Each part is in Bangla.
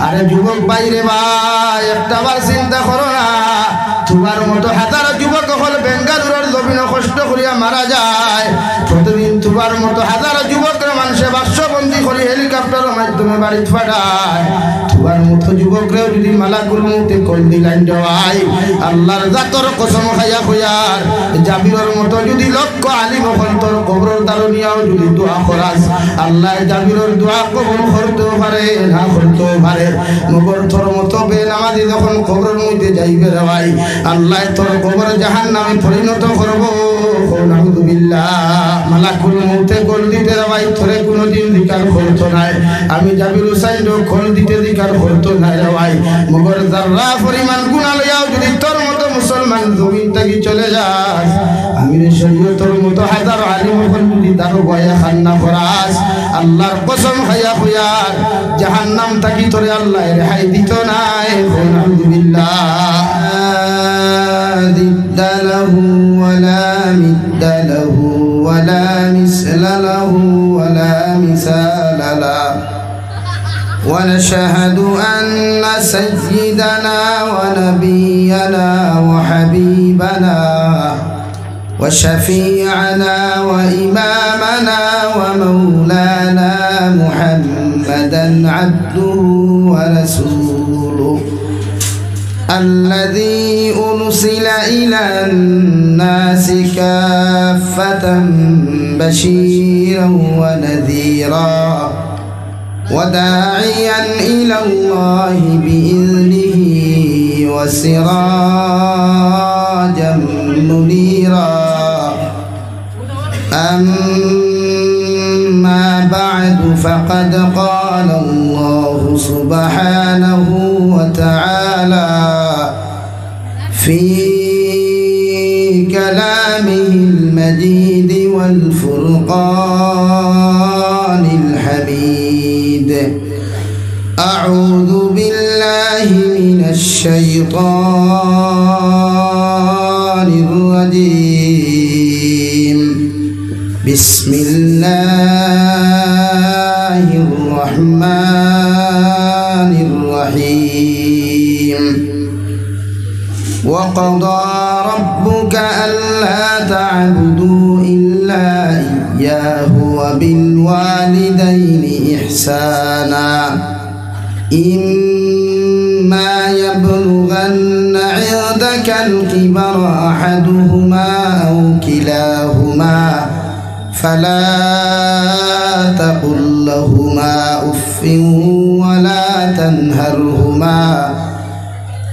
আরে যুবক বাইরে ভাই একটা বার চিন্তা করো না তোমার মতো হাজারো যুবক হল বেঙ্গালুরের জমিনে কষ্ট করিয়া মারা যায় প্রতিদিন তোমার মতো হাজারো যুবকের মানুষে বাক্সবন্দি করে হেলিকপ্টারের মাধ্যমে বাড়ি পাঠায় তোমার মতো যুবকরেও যদি মালাকুল মউতে কল দিলাইন দেওয়াই আল্লাহর জাতর কসম খাইয়া কইয়ার জাবিরের মতো যদি লক্ষ আলিম হল তোর কবরের দারুনিয়াও যদি দোয়া করাস আল্লাহ জাবিরের দোয়া কবুল করতেও পারে না করতেও পারে মগর তোর মতো বেনামাজি যখন কবরের মধ্যে যাইবে রে ভাই আল্লাহ তোর কবর জাহান্নামে পরিণত করব নাউযুবিল্লাহ মালাকুল মউতে কল দিতে রে ভাই তোরে কোনোদিন জিকার করতো না আমি জাবির হুসাইন কল দিতে জিকার করতো না রে ভাই মগর যারা পরিমাণ গুনাহ লইয়াও যদি তোর মতো মুসলমান জমিন থেকে চলে যায় আমির শরীয়তের মতো হাজার আলিম হল যদি তার ভয়ে খান্না করাস আল্লাহর কসম খাইয়া কইয়ার জাহান্নাম থেকে তোরে আল্লাহ রেহাই দিত না নাউযুবিল্লাহ দিদালাহু ওয়ালা মিদালাহু ওয়ালা মিসলালাহু ওয়ালা মিসালালা ونشهد أن سيدنا ونبينا وحبيبنا وشفيعنا وإمامنا ومولانا محمدا عبده ورسوله الذي أرسل إلى الناس كافة بشيرا ونذيرا وداعيا إلى الله بإذنه وسراجا منيرا أما بعد فقد قال الله سبحانه وتعالى في كلامه المجيد والفرقان الحميد أعوذ بالله من الشيطان الرجيم بسم الله الرحمن الرحيم وقضى ربك ألا تعبدوا إلا إياه وبالوالدين إحسانا إما يبلغن عندك الكبر أحدهما أو كلاهما فلا تقل لهما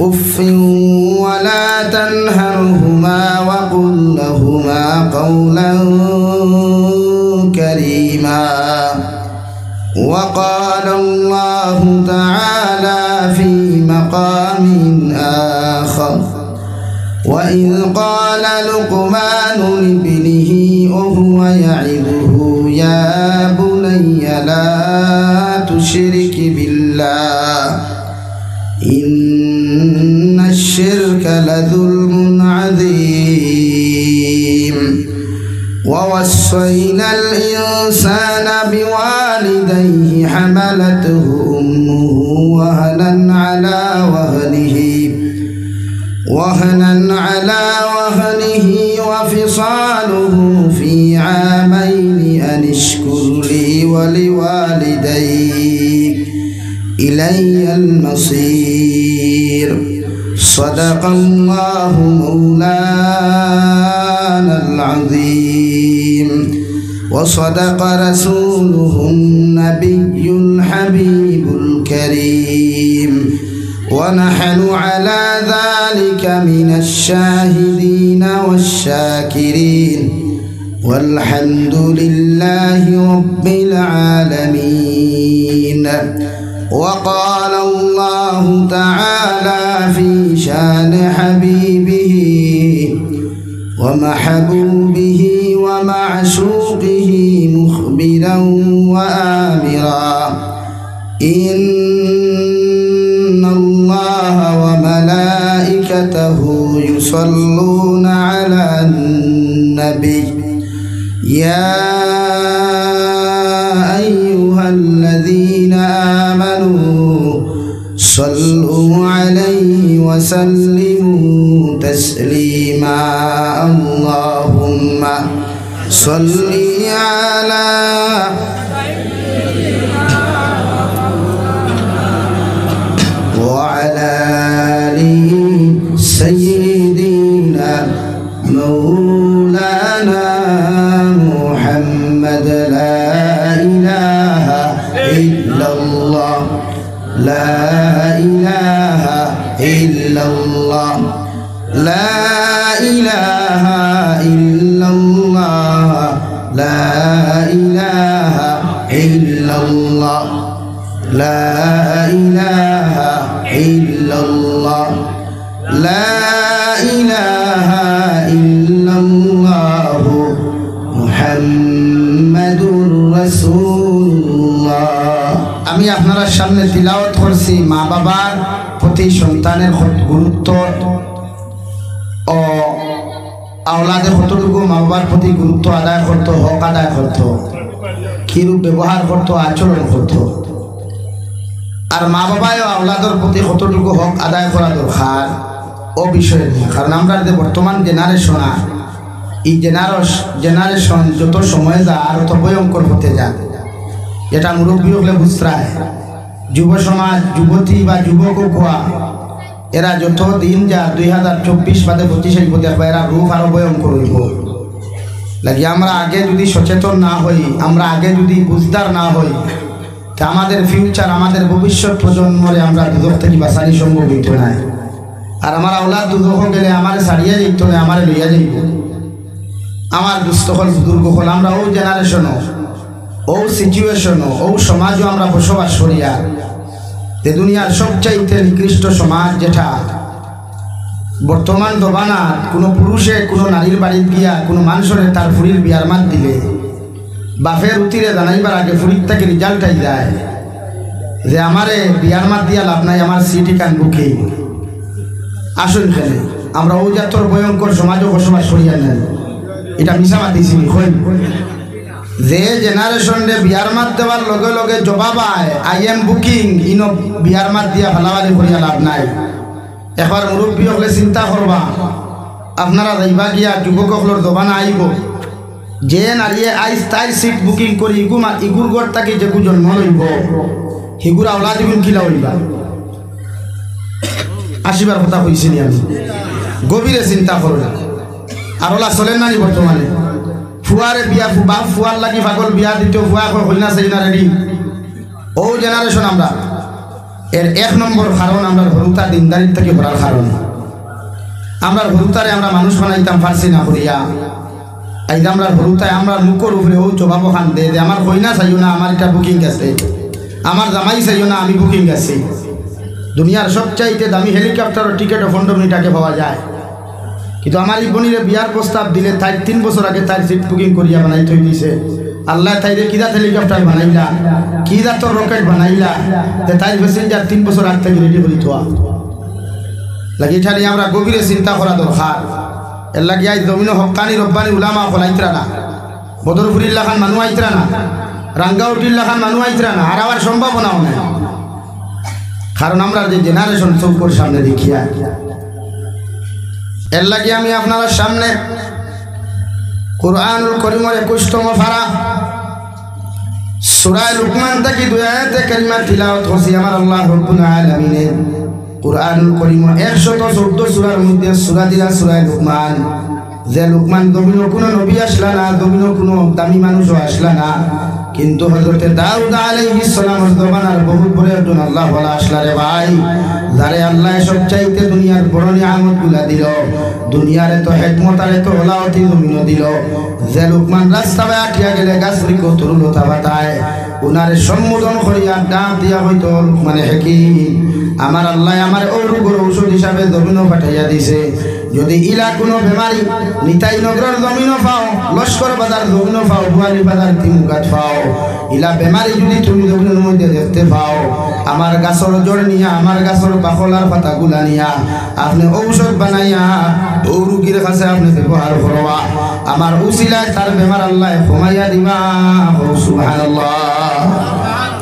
أف ولا تنهرهما وقل لهما قولا كريما وقال الله تعالى في مقام آخر وإذ قال لقمان لابنه وهو يعظه يا بني لا تشرك بالله إن الشرك لظلم عظيم ووصينا الإنسان بوالديه حملته أمه وهنا على وهنه وفصاله في عامين أن اشكر لي ولوالديك إلي المصير صدق الله مولانا العظيم وصدق رسوله النبي الحبيب الكريم ونحن على ذلك من الشاهدين والشاكرين والحمد لله رب العالمين وقال الله تعالى في شان حبيبه ومحبوبه ومعشوقه مخبرا وآمرا إن الله وملائكته يصلون على النبي يا أيها الذين آمنوا صلوا عليه وسلموا تسليما اللهم صل على وعلى آل سيدنا مولانا محمد لا إله إلا الله لا إله إلا الله لا إله إلا الله لا إله إلا الله لا إله إلا الله لا إله إلا الله محمد رسول الله আমি আপনার সামনে তিলাওয়াত করছি মা বাবার প্রতি সন্তানের গুরুত্ব ও আওলাদের কতটুকু মা বাবার প্রতি গুরুত্ব আদায় করতো হক আদায় করতো কিরূপ ব্যবহার করতো আচরণ করতো আর মা বাবায় আওলাদের প্রতি কতটুকু হক আদায় করা দরকার ও বিষয়ে নিয়ে কারণ আমরা যে বর্তমান জেনারেশন এই জেনারেশন যত সময় যায় আর তত ভয়ঙ্কর হতে যায় এটা মুরব্বী হলে বুঝরায় যুব সমাজ যুবতী বা যুবক কোয়া এরা যত দিন যা 2024 বাদে 25 হইব দেখবা এরা রূপ আরো ভয়ঙ্কর হইব লাগি আমরা আগে যদি সচেতন না হই আমরা আগে যদি বুঝদার না হই তা আমাদের ফিউচার আমাদের ভবিষ্যৎ প্রজন্মরে আমরা দুধক থেকে বাঁচানি সম্ভব হইতো না আর আমার আওলাদ দুধক গেলে আমার ছাড়িয়ে যেত না আমার লইয়া যাইব আমার দুস্থ হল দুর্গ হল আমরা ও জেনারেশনও ও সিচুয়েশনও ও সমাজও আমরা বসবাস করি আর যে দুনিয়ার সবচাইতে নিকৃষ্ট সমাজ যেটা বর্তমান দবানা কোনো পুরুষে কোনো নারীর বাড়িতে গিয়া কোনো মানুষের তার ফুরির বিয়ার মাত দিলে বাপের উতিরে জানাইবার আগে ফুরির থেকে রেজাল্টটাই যায় যে আমারে বিয়ার মাত দিয়া লাভ নাই আমার সিটি কান বুকে আসুন খেলে আমরা ও জাতর ভয়ঙ্কর সমাজও বসবাস করিয়া নেন এটা মিশা মাতিছি যে জেনারেশনে বিয়ার মাত দেওয়ার লগে লগে জবাব আয় আই এম বুকিং ইনো বিয়ার মাত দিয়া ভালাবালি করিয়া লাভ নাই একবার মুরব্বী হলে চিন্তা করবা আপনারা যাইবা গিয়া যুবকসকলের দবানা আইব যে নারীয়ে আইস তাই সিট বুকিং করি ইগুর গড় তাকে যেগু জন্ম লইব হিগুর আওলা দিগুন কিলা হইবা আসিবার কথা কইছিনি আমি গভীরে চিন্তা করো আর ওলা চলেন নানি বর্তমানে ফুয়ারে বিয়া বাপ ফুয়ার লাগি পাগল বিয়া দিতে ফুয়া হই না সেই না রেডি ও জেনারেশন আমরা এর এক নম্বর কারণ আমরা ভরুতা দিনদারির থেকে ভরার কারণ আমরা ভরুতারে আমরা মানুষ বানাইতাম ফার্সি না করিয়া এই যে আমরা ভরুতায় আমরা মুখর উপরে ও জবাব খান দে আমার হই না চাইও না আমার এটা বুকিং আছে আমার জামাই চাইও না আমি বুকিং আছি দুনিয়ার সবচাইতে দামি হেলিকপ্টারের টিকিট 15 মিনিট আগে পাওয়া যায় কিন্তু আমার এই বোনের বিয়ার প্রস্তাব দিলে তাই 3 বছর আগে তার সিট বুকিং করিয়া বানাই থই দিছে আল্লাহ তাইরে কিদা হেলিকপ্টার বানাইলা কিদা তো রকেট বানাইলা তে তাই প্যাসেঞ্জার 3 বছর আগে থেকে রেডি করি থোয়া লাগি এটা নিয়ে আমরা গভীরে চিন্তা করা দরকার এর লাগি আই জমিন হক্কানি রব্বানি উলামা হলাইতরা না বদরপুরিল্লাহ খান মানু আইতরা না রাঙ্গাউটিল্লাহ খান মানু আইতরা না আর আবার সম্ভাবনাও নাই কারণ আমরা যে জেনারেশন চৌকর সামনে দেখিয়া এর লাগি আমি আপনার সামনে কুরআনুল কারীমের 21তম পারা সূরা লুকমান থেকে 2 আয়াতে কারিমা তিলাওয়াত করছি আমার আল্লাহ রাব্বুল আলামিনের কুরআনুল কারীম 114 সূরার মধ্যে সূরা দিলা সূরা লুকমান যে লুকমান দবিনো কোনো নবী আসলা না দবিনো কোনো দামি মানুষও আসলা না কিন্তু হযরত দাউদ আলাইহিস সালামের জবানার বহুত বড় একজন আল্লাহ বলা আসলা রে ভাই যারে আল্লাহ সবচাইতে দুনিয়ার বড় নিয়ামতগুলা দিল দুনিয়ার এত হিকমত আর এত ওলাওয়াতি জমিনও দিল যে লুকমান রাস্তায় আটিয়া গেলে গাছ রিকো তরুলতা বাতায় উনারে সম্বোধন করিয়া ডাক দিয়া হইতো লুকমানে হাকিম আমার আল্লাহ আমার ওরুগর ঔষধ হিসাবে জমিনও পাঠাইয়া দিছে যদি ইলা কোনো বেমারি নিতাই নগরের জমিনও পাও লস্কর বাজার জমিনও পাও বুয়ারি বাজার তিমুগাত পাও ইলা বেমারি যদি তুমি জমিনের মধ্যে দেখতে পাও আমার গাছর জড় নিয়া আমার গাছর বাকলার পাতাগুলা নিয়া আপনি ঔষধ বানাইয়া ও রুগীর কাছে আপনি ব্যবহার করবা আমার উসিলায় তার বেমার আল্লাহ কমাইয়া দিবা সুবহানাল্লাহ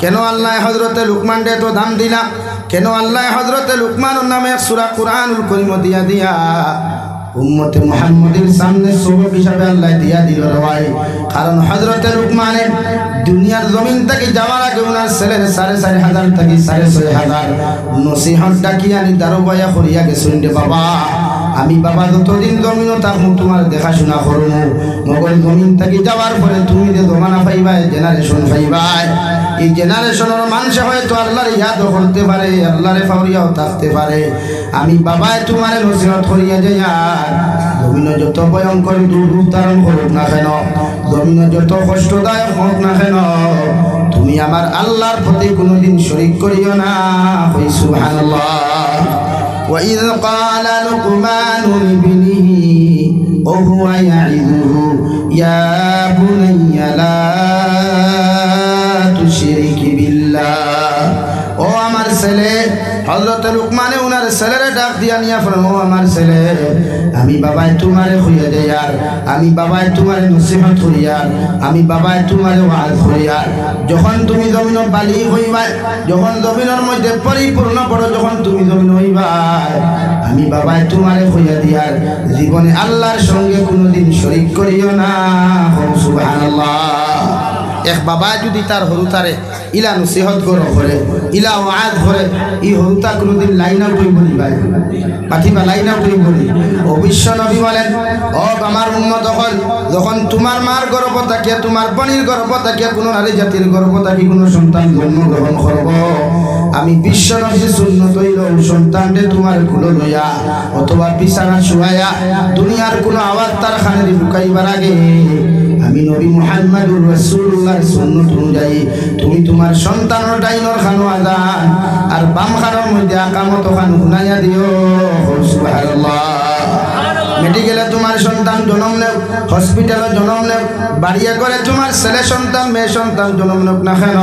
কেন আল্লাহ হযরতে লুকমান রে তো দাম দিলা কেন আল্লাহ হযরতে লুকমানের নামে এক সূরা কুরআনুল কারীম দিয়া দিয়া উম্মতে মুহাম্মাদের সামনে সবক হিসাবে আল্লাহ দিয়া দিল ভাই। কারণ হযরতে লুকমানের দুনিয়ার জমিন থেকে যাওয়ার আগে ওনার ছেলের 4,500 থেকে 6,500 নসিহত ডাকিয়া নি দারোগায়া করিয়া গেছেন রে বাবা, আমি বাবা যতদিন জমিনও থাকবো তোমার দেখাশোনা করবো, মগল জমিন থেকে যাওয়ার পরে তুমি যে জমানা পাইবাই, জেনারেশন পাইবাই, এই জেনারেশনের মানুষ হয়তো আল্লাহর ইয়াদও করতে পারে, আল্লাহরে ফাউরিয়াও থাকতে পারে। আমি বাবায় তোমার নসিহত করিয়া যাই, আর জমিন যত ভয়ঙ্কর দুর্রূপ ধারণ করুক না কেন, জমিন যত কষ্টদায়ক হোক না কেন, তুমি আমার আল্লাহর প্রতি কোনোদিন শরীক করিও না। কই সুবহানাল্লাহ। وإذ قال لقمان لابنه وهو يعظه يا بني لا تشرك بالله। ও আমার ছেলে, হযরত লুকমানে ওনার ছেলেরে ডাক দিয়া নিয়া ফরমো, আমার ছেলে আমি বাবাই তোমারে কইয়া দেই, আর আমি বাবাই তোমারে নসিহত করিয়া, আমি বাবাই তোমারে ওয়াজ করিয়া, যখন তুমি জমিন বালি হইবা, যখন জমিনের মধ্যে পরিপূর্ণ বড় যখন তুমি জমিন হইবা, আমি বাবাই তোমারে কইয়া দিয়ার জীবনে আল্লাহর সঙ্গে কোনোদিন শরীক করিও না। সুবহানাল্লাহ। এক বাবা যদি তার হরুতারে ইলা নসিহত করে, ইলা ওয়াজ করে, ই হরুতা কোনোদিন লাইন আউট হইব নি ভাই, পাঠিবা লাইন আউট হইব নি। অবশ্য নবী বলেন, ও আমার উম্মত হল, যখন তোমার মার গর্ভ থাকিয়া, তোমার বোনের গর্ভ থাকিয়া, কোনো নারী জাতির গর্ভ থাকি কোনো সন্তান জন্মগ্রহণ করব, আমি বিশ্ব নবীর সুন্নত হইল সন্তানরে তোমার কুলো লইয়া অথবা বিছানা শুয়াইয়া দুনিয়ার কোনো আওয়াজ তার খানে ঢুকাইবার আগে আমি নবী মুহাম্মদুর রাসূলুল্লাহর সুন্নাত অনুযায়ী তুমি তোমার সন্তানের ডাইনর খানো আযান আর বাম খানোর মধ্যে আকামত খান শুনাইয়া দিও। সুবহানাল্লাহ। মেডিকেলে তোমার সন্তান জন্ম নেব, হসপিটালে জন্ম নেব, বাড়িয়া করে তোমার ছেলে সন্তান মেয়ে সন্তান জন্ম নেব না কেন,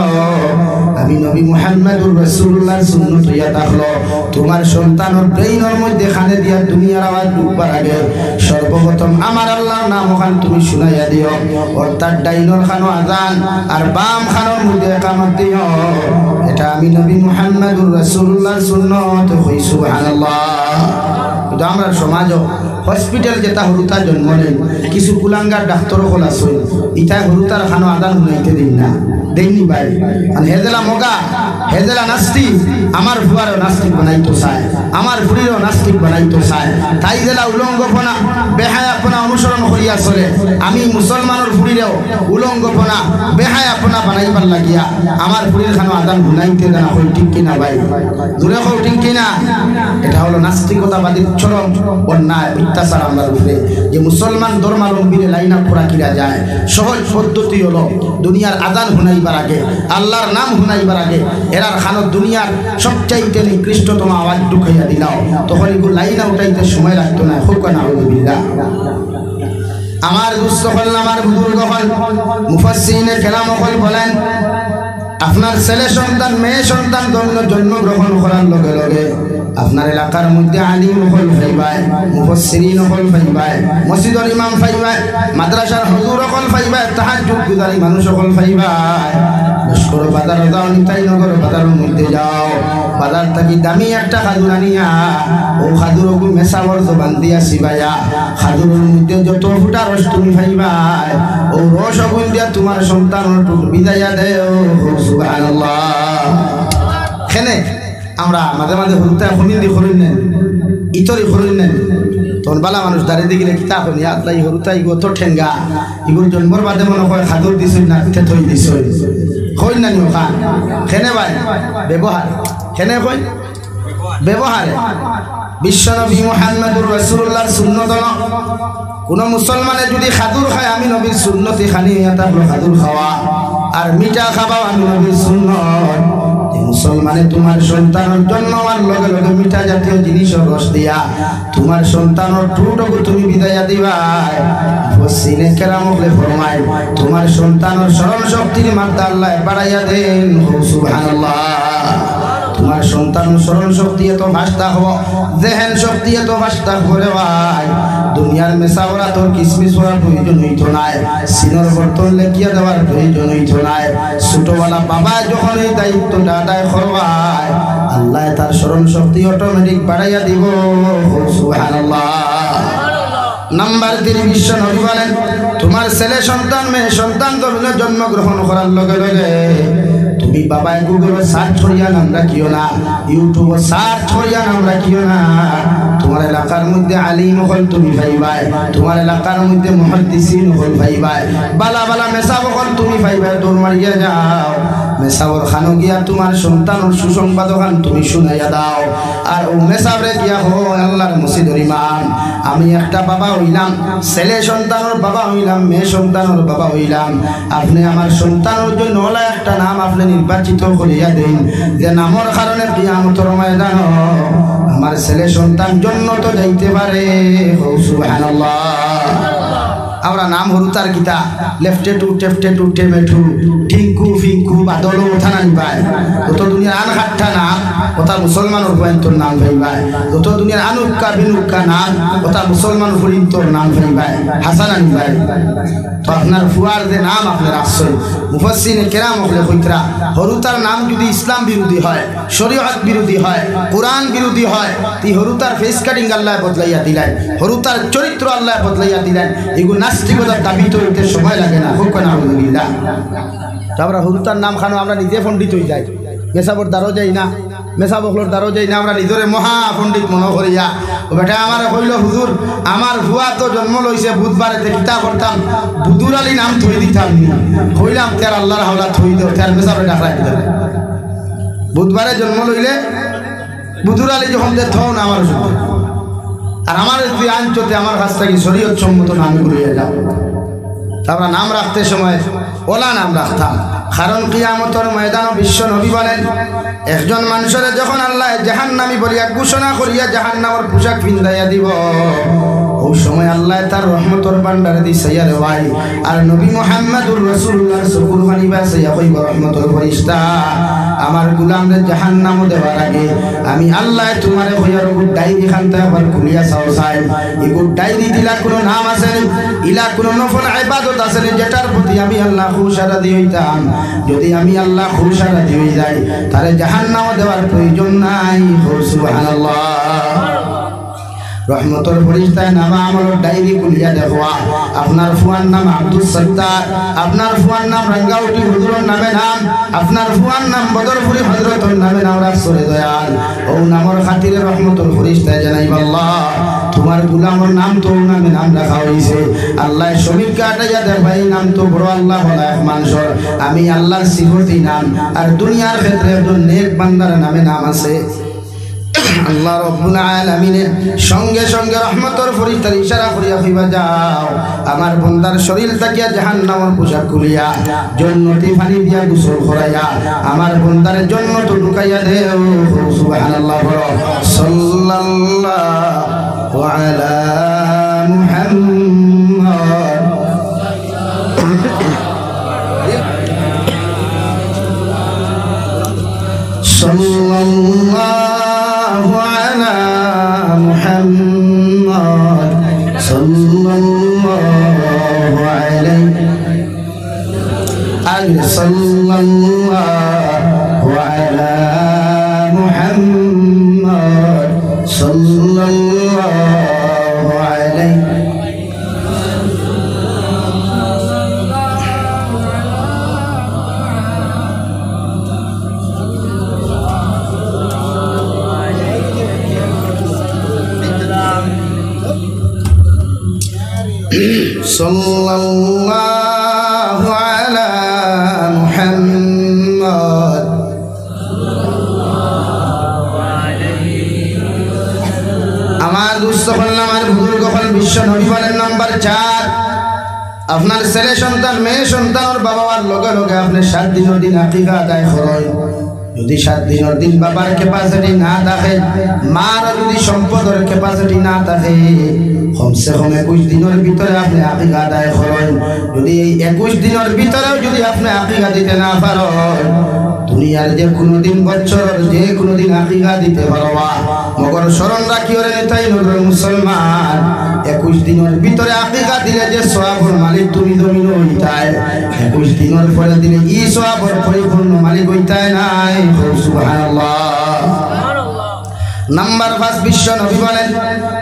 আমি নবী মুহাম্মদুর রাসূলুল্লাহর সুন্নাত ইয়া থাকলো তোমার সন্তানের ব্রেইনের মধ্যে খানে দিয়া দুনিয়ার আওয়াজ ঢুকবার আগে সর্বপ্রথম আমার আল্লাহর নাম ওখান তুমি শুনাইয়া দিও, অর্থাৎ ডাইনর খানো আযান আর বাম খানোর মধ্যে ইকামত দিও। এটা আমি নবী মুহাম্মদুর রাসূলুল্লাহর সুন্নাত। হই সুবহানাল্লাহ। কিন্তু আমরা সমাজও হসপিটাল যেটা হরুতা জন্ম নেই, কিছু কুলাঙ্গার ডাক্তারও হল আসুন, ইটাই হরুতার খানো আদান শুনাইতে দিন না, দেননি ভাই। মানে হেজেলা মগা, হেজেলা নাস্তিক, আমার ফুয়ারও নাস্তিক বানাইতো চায়, আমার ফুরিরও নাস্তিক বানাইতো চায়, তাই জেলা উলঙ্গপনা বেহায়াপনা অনুসরণ করিয়া চলে, আমি মুসলমানের ফুরিরেও উলঙ্গপনা বেহায়াপনা বানাইবার লাগিয়া আমার ফুরির খানো আদান শুনাইতে দেনা। হই ঠিক কিনা ভাই? দূরে হও ঠিক কিনা? এটা হলো নাস্তিকতাবাদীর চরম অন্যায় অত্যাচার আমার উপরে। যে মুসলমান ধর্মাবলম্বীরে লাইন আপ করা কিরা যায়, সহজ পদ্ধতি হলো দুনিয়ার আযান শুনাইবার আগে, আল্লাহর নাম শুনাইবার আগে এরার খানো দুনিয়ার সবচাইতে নিকৃষ্টতম আওয়াজ ঢুকাইয়া দিলাও, তখন এগুলো লাইন উঠাইতে সময় লাগতো না। হোক না আউযুবিল্লাহ। আমার দুস্থ হল, আমার বুজুর্গ হল, মুফাসসিরিনে কেরাম হল বলেন, আপনার ছেলে সন্তান মেয়ে সন্তান জন্মগ্রহণ করার লগে লগে আপনার এলাকার মধ্যে আলিম হল ফাইবাই, মুফাসসিরিন হল ফাইবাই, মসজিদের ইমাম ফাইবাই, মাদ্রাসার হুজুর হল ফাইবাই, তাহাজ্জুদ গুজারি মানুষ হল ফাইবাই। লস্কর বাজার যাও, নিতাই নগর বাজারের মধ্যে যাও, বাজার থাকি দামি একটা খাজুর আনিয়া ও খাজুরকে মেসাবর জবান দিয়া সিবাইয়া খাজুরের মধ্যে যত ফুটা রস তুমি ফাইবাই, ও রস অগুন দিয়া তোমার সন্তানের টুক বিদায়া দেও। সুবহানাল্লাহ। খেনে আমরা মাঝে মাঝে হরুতায় হমিন্দি হরিণ নেন, ইতরি হরিণ নেন, তখন বালা মানুষ দাঁড়িয়ে দেখিলে কিতা হনি আতলাই হরুতাই গত ঠেঙ্গা এগুলো জন্মর বাদে মনে হয় খাদুর দিছ না পিঠে থই দিছ হইন না নিও খান। খেনে ভাই ব্যবহার, খেনে কই ব্যবহারে বিশ্বনবী মুহাম্মদুর রাসূলুল্লাহর সুন্নত। কোন মুসলমানে যদি খাদুর খায়, আমি নবীর সুন্নতি খানি এটা হলো খাদুর খাওয়া, আর মিঠা খাওয়া আমি নবীর সুন্নত। মুসলমানে তোমার সন্তানের জন্ম হওয়ার লগে লগে মিঠা জাতীয় জিনিসের রস দিয়া তোমার সন্তানের ঠোঁটকে তুমি বিদায়া দিবা। ফসিনে কেরাম হলে ফরমায় তোমার সন্তানের স্মরণ শক্তির মাত্রা আল্লাহ বাড়াইয়া দেন। সুবহানাল্লাহ। তোমার সন্তান স্মরণ শক্তি এত ভাস্তা হব, জেহেন শক্তি এত ভাস্তা করে ভাই দুনিয়ার মেসাওরা তোর কিসমিস হওয়ার প্রয়োজন হইতো নাই, সিনর বর্তন লেখিয়া দেওয়ার প্রয়োজন হইতো নাই। ছোটবেলা বাবা যখন এই দায়িত্বটা আদায় করবাই আল্লাহ তার স্মরণ শক্তি অটোমেটিক বাড়াইয়া দিব। সুবহানাল্লাহ। নাম্বার 3 বিশ্ব নবী বলেন তোমার ছেলে সন্তান মেয়ে সন্তান জন্মগ্রহণ করার লগে লগে তুমি বাবা গুগলে সার্চ করিয়া নাম রাখিও না, ইউটিউবে সার্চ করিয়া নাম রাখিও না। তোমার এলাকার মধ্যে আলিম হল তুমি পাইবাই, তোমার এলাকার মধ্যে মুহাদ্দিসিন হল পাইবাই, বালা বালা মেসাব হল তুমি পাইবাই। দৌড় মারিয়া যাও মেসাবর খানো গিয়া তোমার সন্তানের সুসংবাদ খান তুমি শুনাইয়া দাও। আর ও মেসাবরে গিয়া হো আল্লাহর মসজিদের ইমাম আমি একটা বাবা হইলাম, ছেলে সন্তানের বাবা হইলাম, মেয়ে সন্তানের বাবা হইলাম, আপনি আমার সন্তানের জন্য ওলা একটা নাম আপনি নির্বাচিত করিয়া দিন, যে নামের কারণে কিয়ামতের ময়দান আমার ছেলে সন্তান জন্য তো যাইতে পারে। সুবহানাল্লাহ। আমরা নাম হরুতার গীতা লেফটে টু টেফটে টু টেমেটু টিঙ্কু ফিঙ্কু বাদল ওঠা নাইবাই, যত দুনিয়ার আন খাট্টা নাম ওটা মুসলমানের পয়েন্টর নাম ভাইবাই, যত দুনিয়ার আনুক্কা বিনুক্কা নাম ওটা মুসলমান পরিন্তর নাম ভাইবাই, হাসান আনিবাই। তো আপনার ফুয়ার যে নাম আপনার আশ্রয় মুফাসসিনে কেরাম হলে কইতরা হরুতার নাম যদি ইসলাম বিরোধী হয়, শরীয়ত বিরোধী হয়, কোরআন বিরোধী হয়, তি হরুতার ফেস কাটিং আল্লাহ বদলাইয়া দিলেন, হরুতার চরিত্র আল্লাহ বদলাইয়া দিলেন। এগুলো নাস্তিকতার দাবি তৈরিতে সময় লাগে না। হোক না আলহামদুলিল্লাহ। তো আমরা হরুতার নাম খানো আমরা নিজে পণ্ডিত হয়ে যাই, মেসাবর দ্বারও যাই না, মেসাবকলোর দ্বারও যাই না, আমরা নিজরে মহা পণ্ডিত মনে করিয়া বেটা আমার কইল হুজুর আমার ভুয়া তো জন্ম লইছে বুধবারেতে কিতা করতাম বুদুর আলী নাম থই দিতাম নি, কইলাম তের আল্লাহর হাওলা থই দেও, তের মেসাবরে ডাকলাই দিতে বুধবারে জন্ম লইলে বুদুর আলী যখন যে থও না আমার শুধু আর আমার তুই আনচতে আমার কাছ থেকে শরীয়ত সম্মত নাম করিয়ে যাও। তারপর নাম রাখতে সময় ওলা নাম রাখতাম, কারণ কিয়ামতের ময়দান বিশ্ব নবী বলেন একজন মানুষের যখন আল্লাহ জাহান্নামী বলিয়া ঘোষণা করিয়া জাহান্নামের পোশাক পিন্দাইয়া দিব ওই সময় আল্লাহ তার রহমতের ভান্ডারে দিছাইয়া রে ভাই। আর নবী মুহাম্মদুর রাসূলুল্লাহ চকুর পানি বাসাইয়া কইব রহমতের ফেরেশতা আমার গোলামদের জাহান্নাম দেওয়ার আগে আমি আল্লাহ তোমারে কইয়ার ডাইরি খানতে আবার খুলিয়া চাও চাই এগুলো ডাইরি দিলা কোনো নাম আছে ইলা কোনো নফল ইবাদত আছে যেটার প্রতি আমি আল্লাহ খুশারা দিইতাম, যদি আমি আল্লাহ খুশারা দিই যাই তাহলে জাহান্নাম দেওয়ার প্রয়োজন নাই। সুবহানাল্লাহ। রহমতের ফেরেশতায় নামা আমল ডাইরি খুলিয়া দেখবা আপনার ফুয়ার নাম আব্দুল সত্তার, আপনার ফুয়ার নাম রাঙ্গাউটি হুজুরের নামে নাম, আপনার ফুয়ার নাম বদরপুরি হযরতের নামে নাম রাসূলের দয়াল ও নামের খাতিরে রহমতের ফেরেশতায় জানাইবা আল্লাহ তোমার গোলামের নাম তো নামে নাম রাখা হইছে, আল্লাহ শরীর কাটাইয়া দেখবা এই নাম তো বড় আল্লাহ বলা এক মানুষের আমি আল্লাহর সিফতি নাম আর দুনিয়ার ক্ষেত্রে একজন নেক বান্দার নামে নাম আছে। আল্লাহ রাব্বুল আলামিনের সঙ্গে সঙ্গে রহমতের ফেরেশতার ইশারা করিয়া কইবা যাও আমার বান্দার শরীর তাকিয়া জাহান্নামের পোশাক খুলিয়া জান্নাতি পানি দিয়া গোসল করাইয়া আমার বান্দার জান্নাত ঢুকাইয়া দেও। সুবহানাল্লাহ। সাল্লাল্লাহু আলা মুহাম্মদ সাল্লাল্লাহু আলা মুহাম্মদ সাল্লাল্লাহু আলাইহি সাল্লাল্লাহু আলা মুহাম্মদ সাল্লাল্লাহু আলাইহি সাল্লাল্লাহু আলা মুহাম্মদ। আমার দুস্থ হল আমার বুজুর্গ হল বিশ্ব নবী বলেন নাম্বার 4 আপনার ছেলে সন্তান মেয়ে সন্তানের বাবা আর লগে লগে আপনি 7 দিনের দিন আকিকা আদায় করেন। যদি 7 দিনের দিন বাবার ক্যাপাসিটি না থাকে মার যদি সম্পদের ক্যাপাসিটি না থাকে কমসে কম 21 দিনের ভিতরে আপনি আকিকা আদায় করেন। যদি এই 21 দিনের ভিতরেও যদি আপনি আকিকা দিতে না পারেন দুনিয়ার যে কোনো দিন বছর যে কোনো দিন আকিকা দিতে পারবা মগর স্মরণ রাখি ওরে নেতাই নগর মুসলমান 21 দিনের ভিতরে আকিকা দিলে যে সওয়াবের মালিক তুমি জমিন হইতায় 21 দিনের পরে দিলে ই সওয়াবের পরিপূর্ণ মালিক হইতায় নাই সুবহানাল্লাহ নাম্বার 5 বিশ্ব নবী বলেন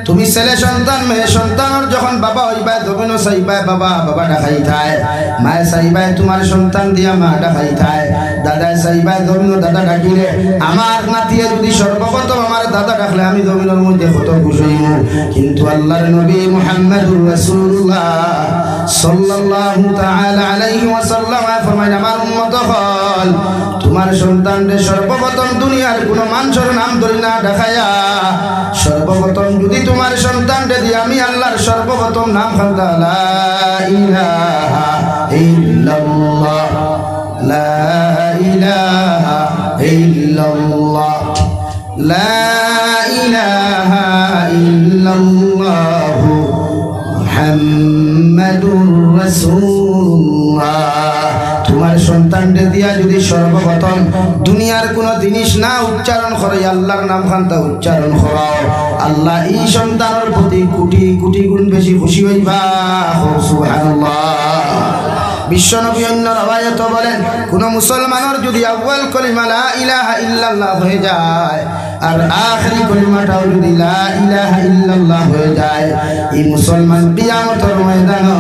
তুমি ছেলে সন্তান মেয়ে সন্তানের যখন বাবা হইবা জমিনও চাইবা বাবা বাবা ডাকাইতায় মায়ে চাইবা তোমার সন্তান দিয়া মা ডাকাইতায় দাদায় চাইবা জমিনও দাদা ডাকিলে আমার নাতিয়ে যদি সর্বপ্রথম আমার দাদা ডাকলে আমি জমিনের মধ্যে কত খুশি হইব কিন্তু আল্লাহর নবী মুহাম্মদুর রাসূলুল্লাহ সাল্লাল্লাহু তাআলা আলাইহি ওয়াসাল্লাম ফরমায় আমার উম্মত হল তোমার সন্তানদের সর্বপ্রথম দুনিয়ার কোনো মানুষের নাম ধরে না ডাকায়া সর্বপ্রথম যদি তোমার সন্তানকে দিয়ে আমি আল্লাহর সর্বপ্রথম নাম খান্দা লা ইলাহা ইল্লাল্লাহ লা ইলাহা ইল্লাল্লাহ লা ইলাহা ইল্লাল্লাহ মুহাম্মাদুর রাসূলুল্লাহ তোমার সন্তানকে দিয়া যদি সর্বপ্রথম দুনিয়ার কোনো জিনিস না উচ্চারণ করে আল্লাহর নাম খান্তা উচ্চারণ করাও আল্লাহ এই সন্তানের প্রতি কোটি কোটি গুণ বেশি খুশি হইবা সুবহানাল্লাহ বিশ্বনবী অন্য রওয়ায়াত বলেন কোন মুসলমানের যদি আউয়াল কলিমা লা ইলাহা ইল্লাল্লাহ হয়ে যায় আর আখরি কলিমাটাও যদি লা ইলাহা ইল্লাল্লাহ হয়ে যায় এই মুসলমান কিয়ামতের ময়দানে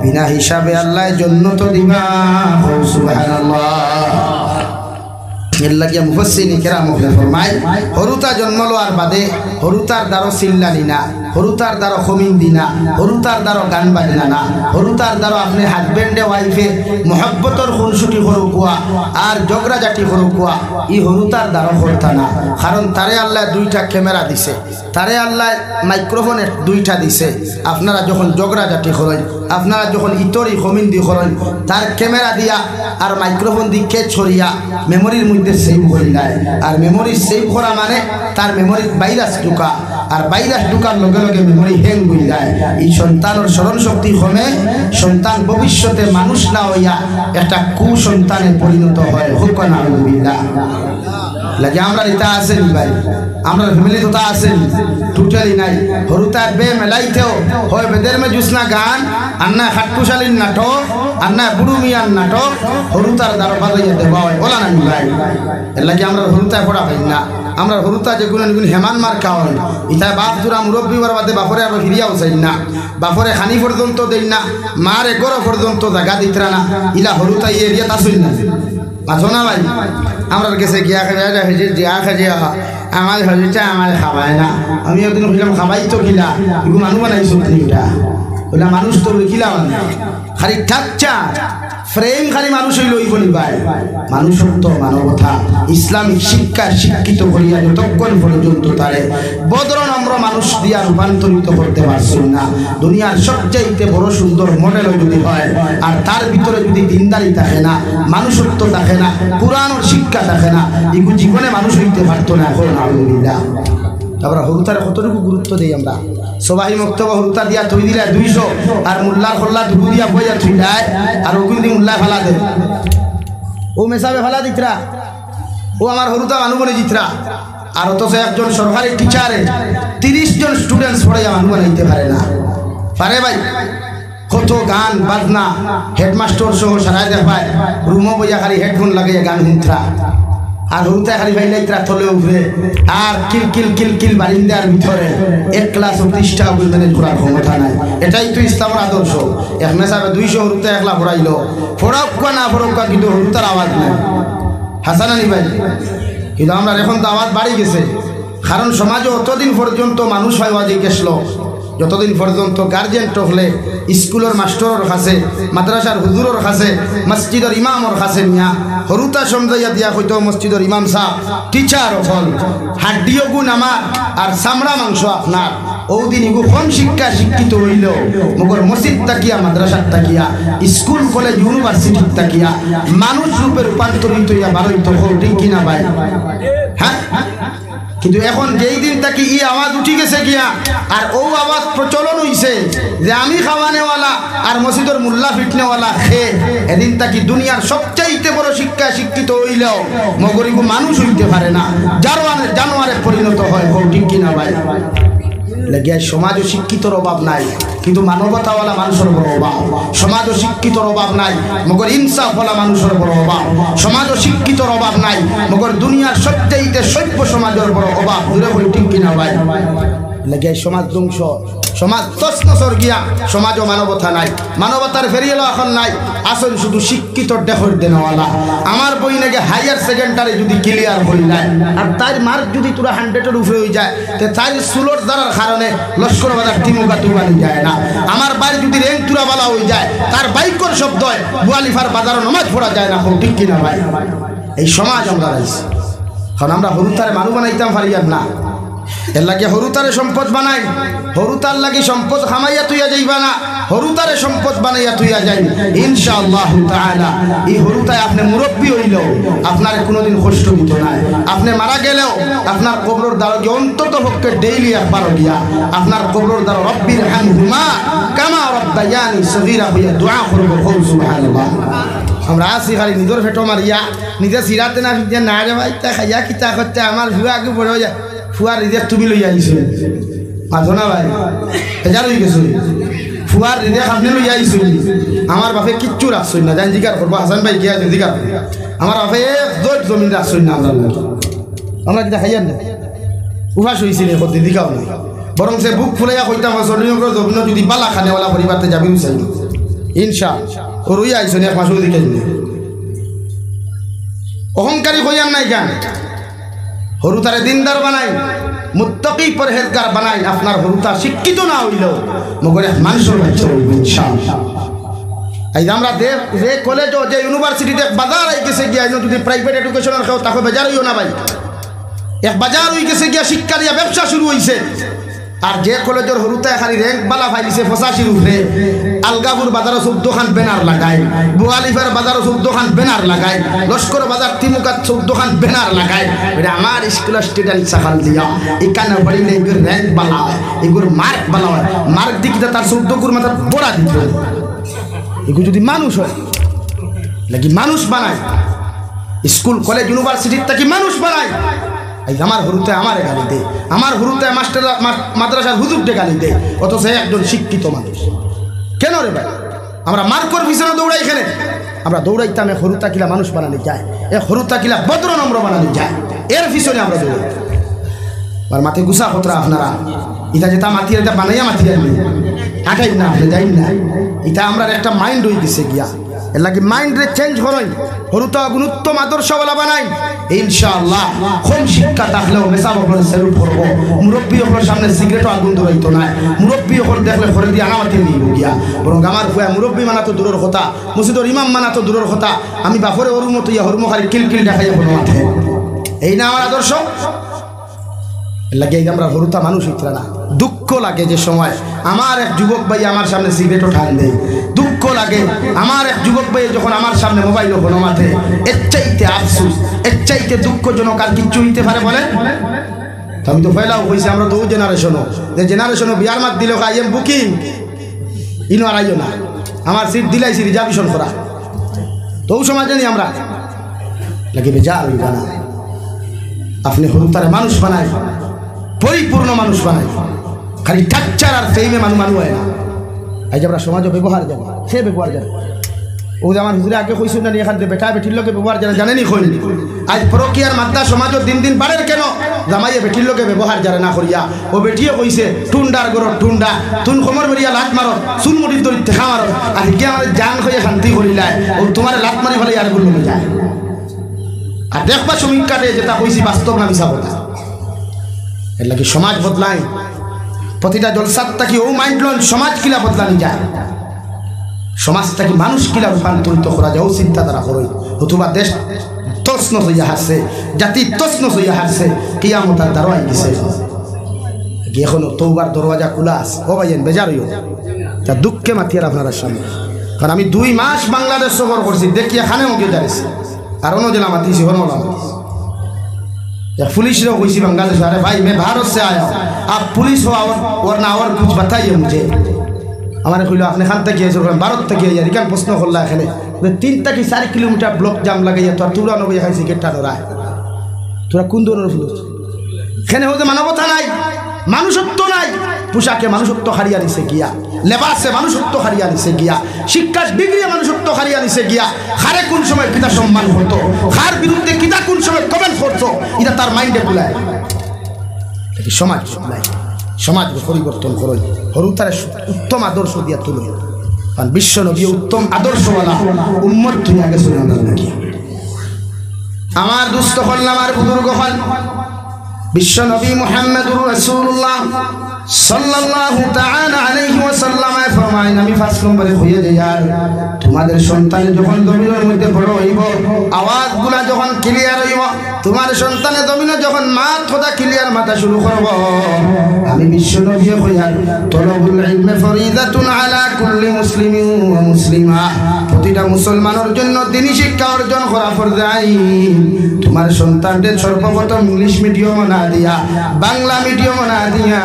বিনা হিসাবে আল্লাহ জান্নাত দিবা সুবহানাল্লাহ এল্লাগিয়া মুফাসসিরিন কিরাম ফরমায় হরুতা জন্ম লওয়ার বাদে হরুতার দ্বারা চিল্লানি না হরুতার দ্বারা খমিন দিনা হরুতার দ্বারা গান বাজনা না হরুতার দ্বারা আপনি হাজবেন্ডে ওয়াইফে মহব্বতর খুনসুটি হরুকুয়া আর জগরা জাতি হরুকুয়া ই হরুতার দ্বারা করতা না কারণ তারে আল্লাহ দুইটা ক্যামেরা দিছে তারে আল্লাহ মাইক্রোফোনে দুইটা দিছে আপনারা যখন জগরা জাতি করেন আপনারা যখন ইতরি খমিন দি করেন তার ক্যামেরা দিয়া আর মাইক্রোফোন দি কে ছড়িয়া মেমোরির মধ্যে সেভ করে দেয় আর মেমোরি সেভ করা মানে তার মেমোরি ভাইরাস ঢুকা আর ভাইরাস ঢুকার লগে লগে মেমোরি হ্যাং হয়ে যায় এই সন্তানের স্মরণ শক্তি কমে সন্তান ভবিষ্যতে মানুষ না হইয়া একটা কুসন্তানে পরিণত হয় হুক নাউযুবিল্লাহ লাগে আমরা এটা আছেন ভাই আমরা ফ্যামিলি তো তা আছেন টোটালি নাই হরুতার বে মেলাইতেও হয় বেদের মে জুসনা গান আন্না খাটকুশালীর নাটক আন্না বুড়ু মিয়ার নাটক হরুতার দ্বারা বাজাইয়া দেওয়া হয় ওলা না ভাই এর লাগে আমরা হরুতায় পড়া পাই না আমরা হরুতা যে কোনো হেমান মার খাওয়াই ইটা বাপ জোড়া মুরব্বী হওয়ার বাদে বাপরে আবার ফিরিয়াও চাই না বাপরে খানি পর্যন্ত দেই না মার এগর পর্যন্ত জায়গা দিতরা না ইলা হরুতা এই এরিয়াত আসুন না মাঝো না ভাই আমরা গেছে গিয়া খেয়ে হয়েছে জিয়া খেয়ে আমার হয়েছে আমার খাবায় না আমি একদিন বললাম খাবাই তো কিলা এগুলো মানুষ বানাইছো এটা ওটা মানুষ তো খিলা মানে খালি ঠাকচা ফ্রেম খালি মানুষ হইল ওই বলি ভাই মানুষত্ব মানবতা ইসলামিক শিক্ষা শিক্ষিত করিয়া যতক্ষণ পর্যন্ত তারে বদর নম্র মানুষ দিয়া রূপান্তরিত করতে পারছেন না দুনিয়ার সবচাইতে বড় সুন্দর মডেলও যদি হয় আর তার ভিতরে যদি দিনদারি থাকে না মানুষত্ব থাকে না কোরআনের শিক্ষা থাকে না এগুলো জীবনে মানুষ হইতে পারতো না এখন আলহামদুলিল্লাহ আমরা হরুতারে কতটুকু গুরুত্ব দিই আমরা সবাই মক্তব্য হরুতা দিয়া থই দিলে 200 আর মুল্লার খোল্লা দুবু দিয়া বইয়া থই যায় আর ওগুলি দিয়ে মুল্লা ফেলা দেয় ও মেসাবে ফেলা দিতরা ও আমার হরুতা মানুষ বলে জিতরা আর অথচ একজন সরকারি টিচারে 30 জন স্টুডেন্টস পড়াইয়া মানুষ বানাইতে পারে না পারে ভাই কত গান বাজনা হেডমাস্টার সহ সারাই দেখায় রুমো বইয়া খালি হেডফোন লাগাইয়া গান শুনতরা আর হরুতা খালি ভাইলাইতরা তলে উঠবে আর কিল কিল কিল কিল বারিন্দার ভিতরে এক ক্লাস অফিসটা ম্যানেজ করার ক্ষমতা নাই এটাই তো ইসলামের আদর্শ এক মেসাবে 200 হরুতা একলা পড়াইলো ফরক্কা না ফরক্কা কিন্তু হরুতার আওয়াজ নাই হাসান আলী ভাই কিন্তু আমরা এখন তো আওয়াজ বাড়ি গেছে কারণ সমাজে অতদিন পর্যন্ত মানুষ হয় ওয়াজি গেছিল যতদিন পর্যন্ত গার্জেন টকলে স্কুলের মাস্টরের কাছে মাদ্রাসার হুজুরের কাছে মসজিদের ইমামর কাছে নিয়া হরুতা সমঝাইয়া দিয়া হইতো মসজিদের ইমাম সাহেব টিচার হল হাড্ডিও গুণ আমার আর চামড়া মাংস আপনার ওদিন ইগু কম শিক্ষা শিক্ষিত হইল মগর মসজিদ তাকিয়া মাদ্রাসার তাকিয়া স্কুল কলেজ ইউনিভার্সিটির তাকিয়া মানুষ রূপে রূপান্তরিত হইয়া বারোইত ঠিক কিনা ভাই হ্যাঁ কিন্তু এখন যেই দিন তাকে ই আওয়াজ উঠি গেছে গিয়া আর ও আওয়াজ প্রচলন হইছে যে আমি খাওয়ানেওয়ালা আর মসজিদের মুল্লা ফিটনেওয়ালা খে এদিন তাকে দুনিয়ার সবচাইতে বড় শিক্ষিত হইলেও মগরিবু মানুষ হইতে পারে না, জানোয়ারে পরিণত হয়। ঠিক কিনা ভাই? লাগিয়া সমাজও শিক্ষিতর অভাব নাই, কিন্তু মানবতাওয়ালা মানুষের বড় অভাব। সমাজও শিক্ষিতর অভাব নাই, মগর ইনসাফওয়ালা মানুষের বড় অভাব। সমাজও শিক্ষিতর অভাব নাই, মগর দুনিয়ার সবচাইতে সভ্য সমাজের বড় অভাব। ঠিক কিনা ভাই? লাগিয়া সমাজ ধ্বংস, সমাজ তছনছর গিয়া সমাজও মানবতা নাই, মানবতার ফেরিয়েলো এখন নাই। আসল শুধু শিক্ষিত ডেখর দেনওয়ালা। আমার বই নাকি হায়ার সেকেন্ডারি যদি ক্লিয়ার হয়ে যায় আর তার মার্ক যদি তোরা 100-এর উপরে হয়ে যায় তে তার সুলোর দ্বারার কারণে লস্কর বাজার টিমুকা তুবানি যায় না। আমার বাড়ি যদি র্যাঙ্ক তুরা বালা হয়ে যায় তার বাইকর শব্দ হয় বুয়ালিফার বাজারও নমাজ পড়া যায় না। ঠিক কিনা ভাই? এই সমাজ আমরা রাইছি। কারণ আমরা হরুতারে মানুষ বানাইতাম পারিয়ার না, এর লাগে হরুতারে সম্পদ বানাই। হরুতার লাগে সম্পদ খামাইয়া তুইয়া যাইবা না, হরুতারে সম্পদ বানাইয়া তুইয়া যাই ইনশাআল্লাহ তাআলা। এই হরুতায় আপনি মুরব্বী হইলেও আপনার কোনোদিন কষ্ট দিত না। আপনি মারা গেলেও আপনার কবরের দ্বারকে অন্তত পক্ষে ডেইলি একবার গিয়া আপনার কবরের দ্বার রব্বির হামহুমা কামা রব্বায়ানি সগীরা হইয়া দোয়া করব। সুবহানাল্লাহ। আমরা আসি খালি নিজের ফেটো মারিয়া নিজে সিরাতে না ফিরে না রে ভাই তা খাইয়া কিতা করতে আমার ভিউ আগে পড়ে যায়। ফুয়ার রিদেক তুমি লইয়া আইছো মাঝো না ভাই, হেজার হয়ে গেছো। ফুয়ার রিদেক আপনি লইয়া আইছো, আমার বাপে কিচ্ছু রাখছই না। জান জিকার করবো হাসান ভাই গিয়া জিকার আমার বাপে এক দোট জমিন রাখছই না। আমরা কিতা খাইয়ার না উপাস হয়েছি নে কত দিদিকাও নাই, বরং সে বুক ফুলাইয়া কইতাম সলিনগর জমিন যদি বালা খানেওয়ালা পরিবারতে যাবি চাই ইনশা ও রইয়া আইছো এক মাস দিকে অহংকারী হইয়ার নাই কেন? হরুতারে দিনদার বানাই, মুত্তাকি পরহেজগার বানাই। আপনার হরুতা শিক্ষিত না হইলেও মগর মানুষের বাচ্চা হইবে ইনশাআল্লাহ। এই আমরা যে কলেজ যে ইউনিভার্সিটিতে বাজার হয়ে গেছে গিয়া যদি প্রাইভেট এডুকেশনের কেউ তাকে বাজার হইও না ভাই। এক বাজার হয়ে গেছে গিয়া শিক্ষা দিয়া ব্যবসা শুরু হয়েছে। আর যে কলেজের হরুতায় খালি র্যাঙ্ক বালা ফাইলিছে 85 উপরে, আলগাপুর বাজারও 14 খান ব্যানার লাগায়, বুয়ালিফার বাজারও 14 খান ব্যানার লাগায়, লস্কর বাজার তিমুকাত 14 খান ব্যানার লাগায়। এটা আমার স্কুলের স্টুডেন্ট সাকাল দিয়া এখানে পড়িলে এগুর র্যাঙ্ক বালা হয়, এগুর মার্ক বালা হয়। মার্ক দিকে তার 14 গুর মাথার বড়া দিত। এগুলো যদি মানুষ হয় নাকি মানুষ বানায়, স্কুল কলেজ ইউনিভার্সিটির তাকে মানুষ বানায়। আমার হরুতে আমার গালি দে, আমার হরুতে মাস্টার মাদ্রাসার হুজুরকে গালি দে, অথচ একজন শিক্ষিত মানুষ। কেন রে ভাই? আমরা মার্কর পিছনে দৌড়াই। এখানে আমরা দৌড়াইতাম এক হরুতা কিলা মানুষ বানানো যায়, এক হরুতা কিলা বদ্র নম্র বানানো যায়, এর পিছনে আমরা দৌড়াই। আর মাথে গুসা কতরা আপনারা এটা যেটা মাথিয়ে এটা বানাইয়া মাথিয়ে আটাই না যাই না। এটা আমরা একটা মাইন্ড হয়ে গেছে গিয়া, এর লাগে মাইন্ডে চেঞ্জ করই, হরুতা উত্তম আদর্শওয়ালা বানাই ইনশাআল্লাহ। কম শিক্ষা থাকলেও মেসা বকলে সেলুট করবো। মুরব্বী হকলের সামনে সিগারেটও আগুন ধরাইতো না। মুরব্বী হকল দেখলে ঘরে দিয়ে আনামাতি নিয়ে গিয়া, বরং আমার ফুয়া মুরব্বী মানা তো দূরের কথা, মসজিদের ইমাম মানা তো দূরের কথা, আমি বাপরে ওর মতো ইয়া হরমখালি কিলকিল দেখাইয়া কোনো মাঠে। এই না আমার আদর্শ। লাগে আমরা হরুতা মানুষ ইতরা না। দুঃখ লাগে যে সময় আমার এক যুবক ভাই আমার সামনে সিগারেটও ঠান দেয়, দুঃখ লাগে আমার এক যুবক ভাই যখন আমার সামনে মোবাইল গণমাতে। এর চাইতে আফসুস, এর চাইতে দুঃখজনক আর কিচ্ছু হইতে পারে বলেন? আমি তো ফেলাও কইছি আমরা তো জেনারেশনও, যে জেনারেশনও বিয়ার মাত দিল আই এম বুকিং ইনো আর আইও না, আমার সিট দিলাইছি রিজার্ভেশন করা। তো সময় জানি আমরা লাগে বেজার হইবা না। আপনি হরুতারে মানুষ বানায়, পরিপূর্ণ মানুষ বানায়, খালি টাচ্চার আর ফেইমে মানুষ হয় না। এই যে আমরা সমাজে ব্যবহার জানি, সে ব্যবহার জানে। ও যে আমার হুজুরে আগে কইছিল না এখান থেকে বেটা বেটির লোকে ব্যবহার জানে, জানেনি কইনি। আজ পরকিয়ার মাত্রা সমাজও দিন দিন বাড়ের কেন? জামাইয়ে বেটির লোকে ব্যবহার জানে না করিয়া ও বেটিয়ে কইছে টুন্ডার গরর টুন্ডা, তুন খমর বেরিয়া লাত মারো, চুল মুড়ির দড়ি দেখা মারো, আর কি আমার জান হয়ে শান্তি করিলায় ও তোমার লাত মারি ফেলে আর গুলো যায়। আর দেখবা সমীক্ষাতে যেটা কইছি বাস্তব না মিছা কথা। এর লাগে সমাজ বদলায়, প্রতিটা জলসাত থাকি ও মাইন্ড লন সমাজ কিলা বদলানি যায়, সমাজটাকে মানুষ কিলা রূপান্তরিত করা যায় ও চিন্তাধারা করই। অথবা দেশ তছনছ হইয়া হারছে, জাতি তছনছ হইয়া হারছে, কিয়ামতার দ্বারা আই গেছে। এখনো তৌবার দরওয়াজা খোলা আছে। ও ভাইয়েন বেজার হইও তা দুঃখে মাতিয়ার আপনার সামনে। কারণ আমি 2 মাস বাংলাদেশ সফর করছি, দেখি এখানে ওকে যাইছি আর অন্য জেলা মাতিছি, एक पुलिस ने कोई बांग्लादेश अरे भाई मैं भारत से आया हूँ आप पुलिस हो वरना और कुछ बताइए मुझे हमारे खुलो आपने खान तक किया भारत तक किया यार क्या प्रश्न खोल रहा है 3 থেকে 4 किलोमीटर ब्लॉक जाम लगाइए तो तुरा नो यहाँ से गेटा धरा है তোরা কোন ধরনের পুলিশ এখানে হতে মানবতা নাই মানুষত্ব নাই পোশাকে মানুষত্ব হারিয়ে নিছে গিয়া লেবাসে মানুষত্ব হারিয়ে নিছে গিয়া শিক্ষা ডিগ্রি মানুষত্ব হারিয়ে নিছে গিয়া হারে কোন সময় কিতা সম্মান করতো হার বিরুদ্ধে কিতা কোন সময় কমেন্ট করতো এটা তার মাইন্ডে বুলায় এটি সমাজ বুলায় সমাজ পরিবর্তন করই হরুতারে উত্তম আদর্শ দিয়া তুলো কারণ বিশ্ব নবী উত্তম আদর্শওয়ালা উম্মত দুনিয়া গেছে নাকি আমার দুস্থ হল আমার বুজুর্গ হল বিশ্ব নবী মুহাম্মদুর রাসূলুল্লাহ সাল্লাল্লাহু তাআলা আলাইহি ওয়াসাল্লাম ফরমায় আমি 5 নম্বরে হয়ে যাই আর তোমাদের সন্তান যখন জমিনের মধ্যে বড় হইব আওয়াজগুলা যখন ক্লিয়ার হইব তোমার সন্তানের জমিনে যখন মাথা ক্লিয়ার মাথা শুরু করব আমি বিশ্ব নবী হইয়ার তলবুল ইলমি ফরিদাতুন আলা কুল্লি মুসলিমিন ওয়া মুসলিমা প্রতিটা মুসলমানের জন্য দ্বীনি শিক্ষা অর্জন করা ফরজ আইন তোমার সন্তানদের সর্বপ্রথম ইংলিশ মিডিয়াম না দিয়া বাংলা মিডিয়াম না দিয়া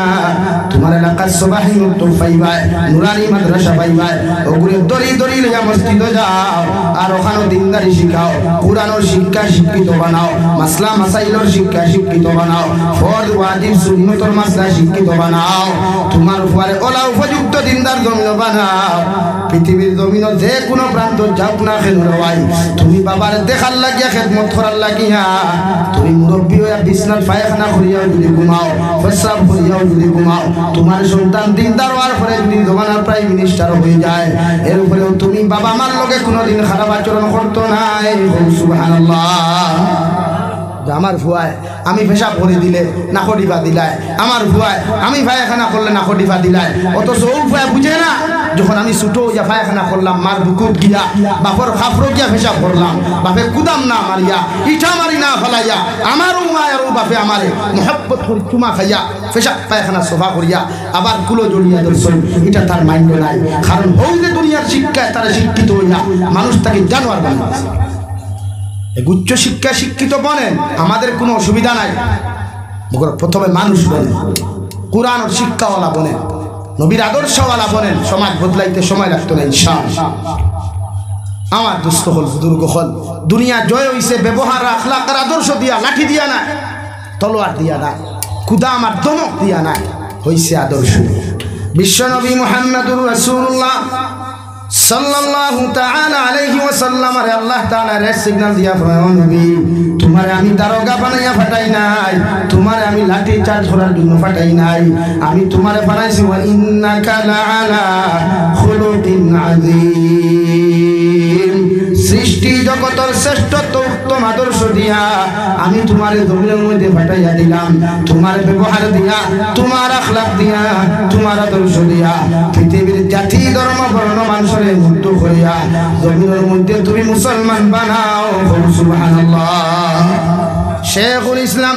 তোমার এলাকার সবাই মুক্ত পাইবা নুরানি মাদ্রাসা পাইবা ওগুলো দড়ি দড়ি লইয়া মসজিদে যাও আর ওখানে দিনদারি শিখাও কুরআনের শিক্ষা শিক্ষিত বানাও মাসলা মাসাইলের শিক্ষা শিক্ষিত বানাও ফরজ ওয়াজিব সুন্নতের মাসলা শিক্ষিত বানাও তোমার উপরে ওলা উপযুক্ত দিনদার জমিন বানাও পৃথিবীর জমিন যে কোনো প্রান্ত যাও না কেন ভাই তুমি বাবার দেখার লাগিয়া খেদমত করার লাগিয়া তুমি মুরব্বী হইয়া বিছনার পায়খানা করিয়াও যদি ঘুমাও প্রস্রাব করিয়াও যদি ঘুমাও তোমার সন্তান দিনদার হওয়ার পরে যদি জমানার প্রাইম মিনিস্টার হয়ে যায় এর উপরেও তুমি বাবা মার লগে কোনোদিন খারাপ আচরণ করতো নাই সুবহানাল্লাহ আমার ভুয়ায় আমি পেশাব করে দিলে নাকডিবা দিলায় আমার ভুয়ায় আমি পায়খানা করলে নাকডিবা দিলায় অথচ ও ভুয়া বুঝে না যখন আমি ছোট হইয়া পায়খানা করলাম মার বুকুত গিয়া বাপর খাফরো গিয়া পেশাব করলাম বাপে কুদাম না মারিয়া ইটা মারি না ফেলাইয়া আমারও মায়ের বাপে আমারে মোহাব্বত করে চুমা খাইয়া পেশাব পায়খানা সফা করিয়া আবার কুলো জড়িয়া ধরছেন এটা তার মাইন্ডে নাই কারণ ওই যে দুনিয়ার শিক্ষায় তারা শিক্ষিত হইয়া মানুষ তাকে জানোয়ার বানাচ্ছে উচ্চ শিক্ষা শিক্ষিত বলেন আমাদের কোনো অসুবিধা নাই প্রথমে মানুষ বলেন কুরআন ও শিক্ষাওয়ালা বলেন নবীর আদর্শওয়ালা বলেন সমাজ বদলাইতে সময় লাগতো না ইনশাআল্লাহ আমার দুস্থ হল বুজুর্গ হল দুনিয়া জয় হইছে ব্যবহার আখলাক আর আদর্শ দিয়া লাঠি দিয়া না তলোয়ার দিয়া না কুদাম আর দমক দিয়া না হইছে আদর্শ বিশ্ব নবী মুহাম্মদুর রাসূলুল্লাহ সাল্লাল্লাহু তাআলা আলাইহি ওয়াসাল্লাম আরে আল্লাহ তাআলা রে সিগন্যাল দিয়া ফরমায় নবী তোমারে আমি দারোগা বানাইয়া ফাটাই নাই তোমারে আমি লাঠি চার্জ করার জন্য ফাটাই নাই আমি তোমারে বানাইছি ওয়া ইন্নাকা লাআলা খুলুকিন আযীম সৃষ্টি জগতের শ্রেষ্ঠত্ব উত্তম আদর্শ দিয়া আমি তোমারে জমিনের মধ্যে ফাটাইয়া দিলাম তোমার ব্যবহার দিয়া তোমার আখলাক দিয়া তোমার আদর্শ দিয়া পৃথিবীর জাতি ধর্ম বর্ণ মানুষের মুক্ত করিয়া জমিনের মধ্যে তুমি মুসলমান বানাও সুবহানাল্লাহ শেখুল ইসলাম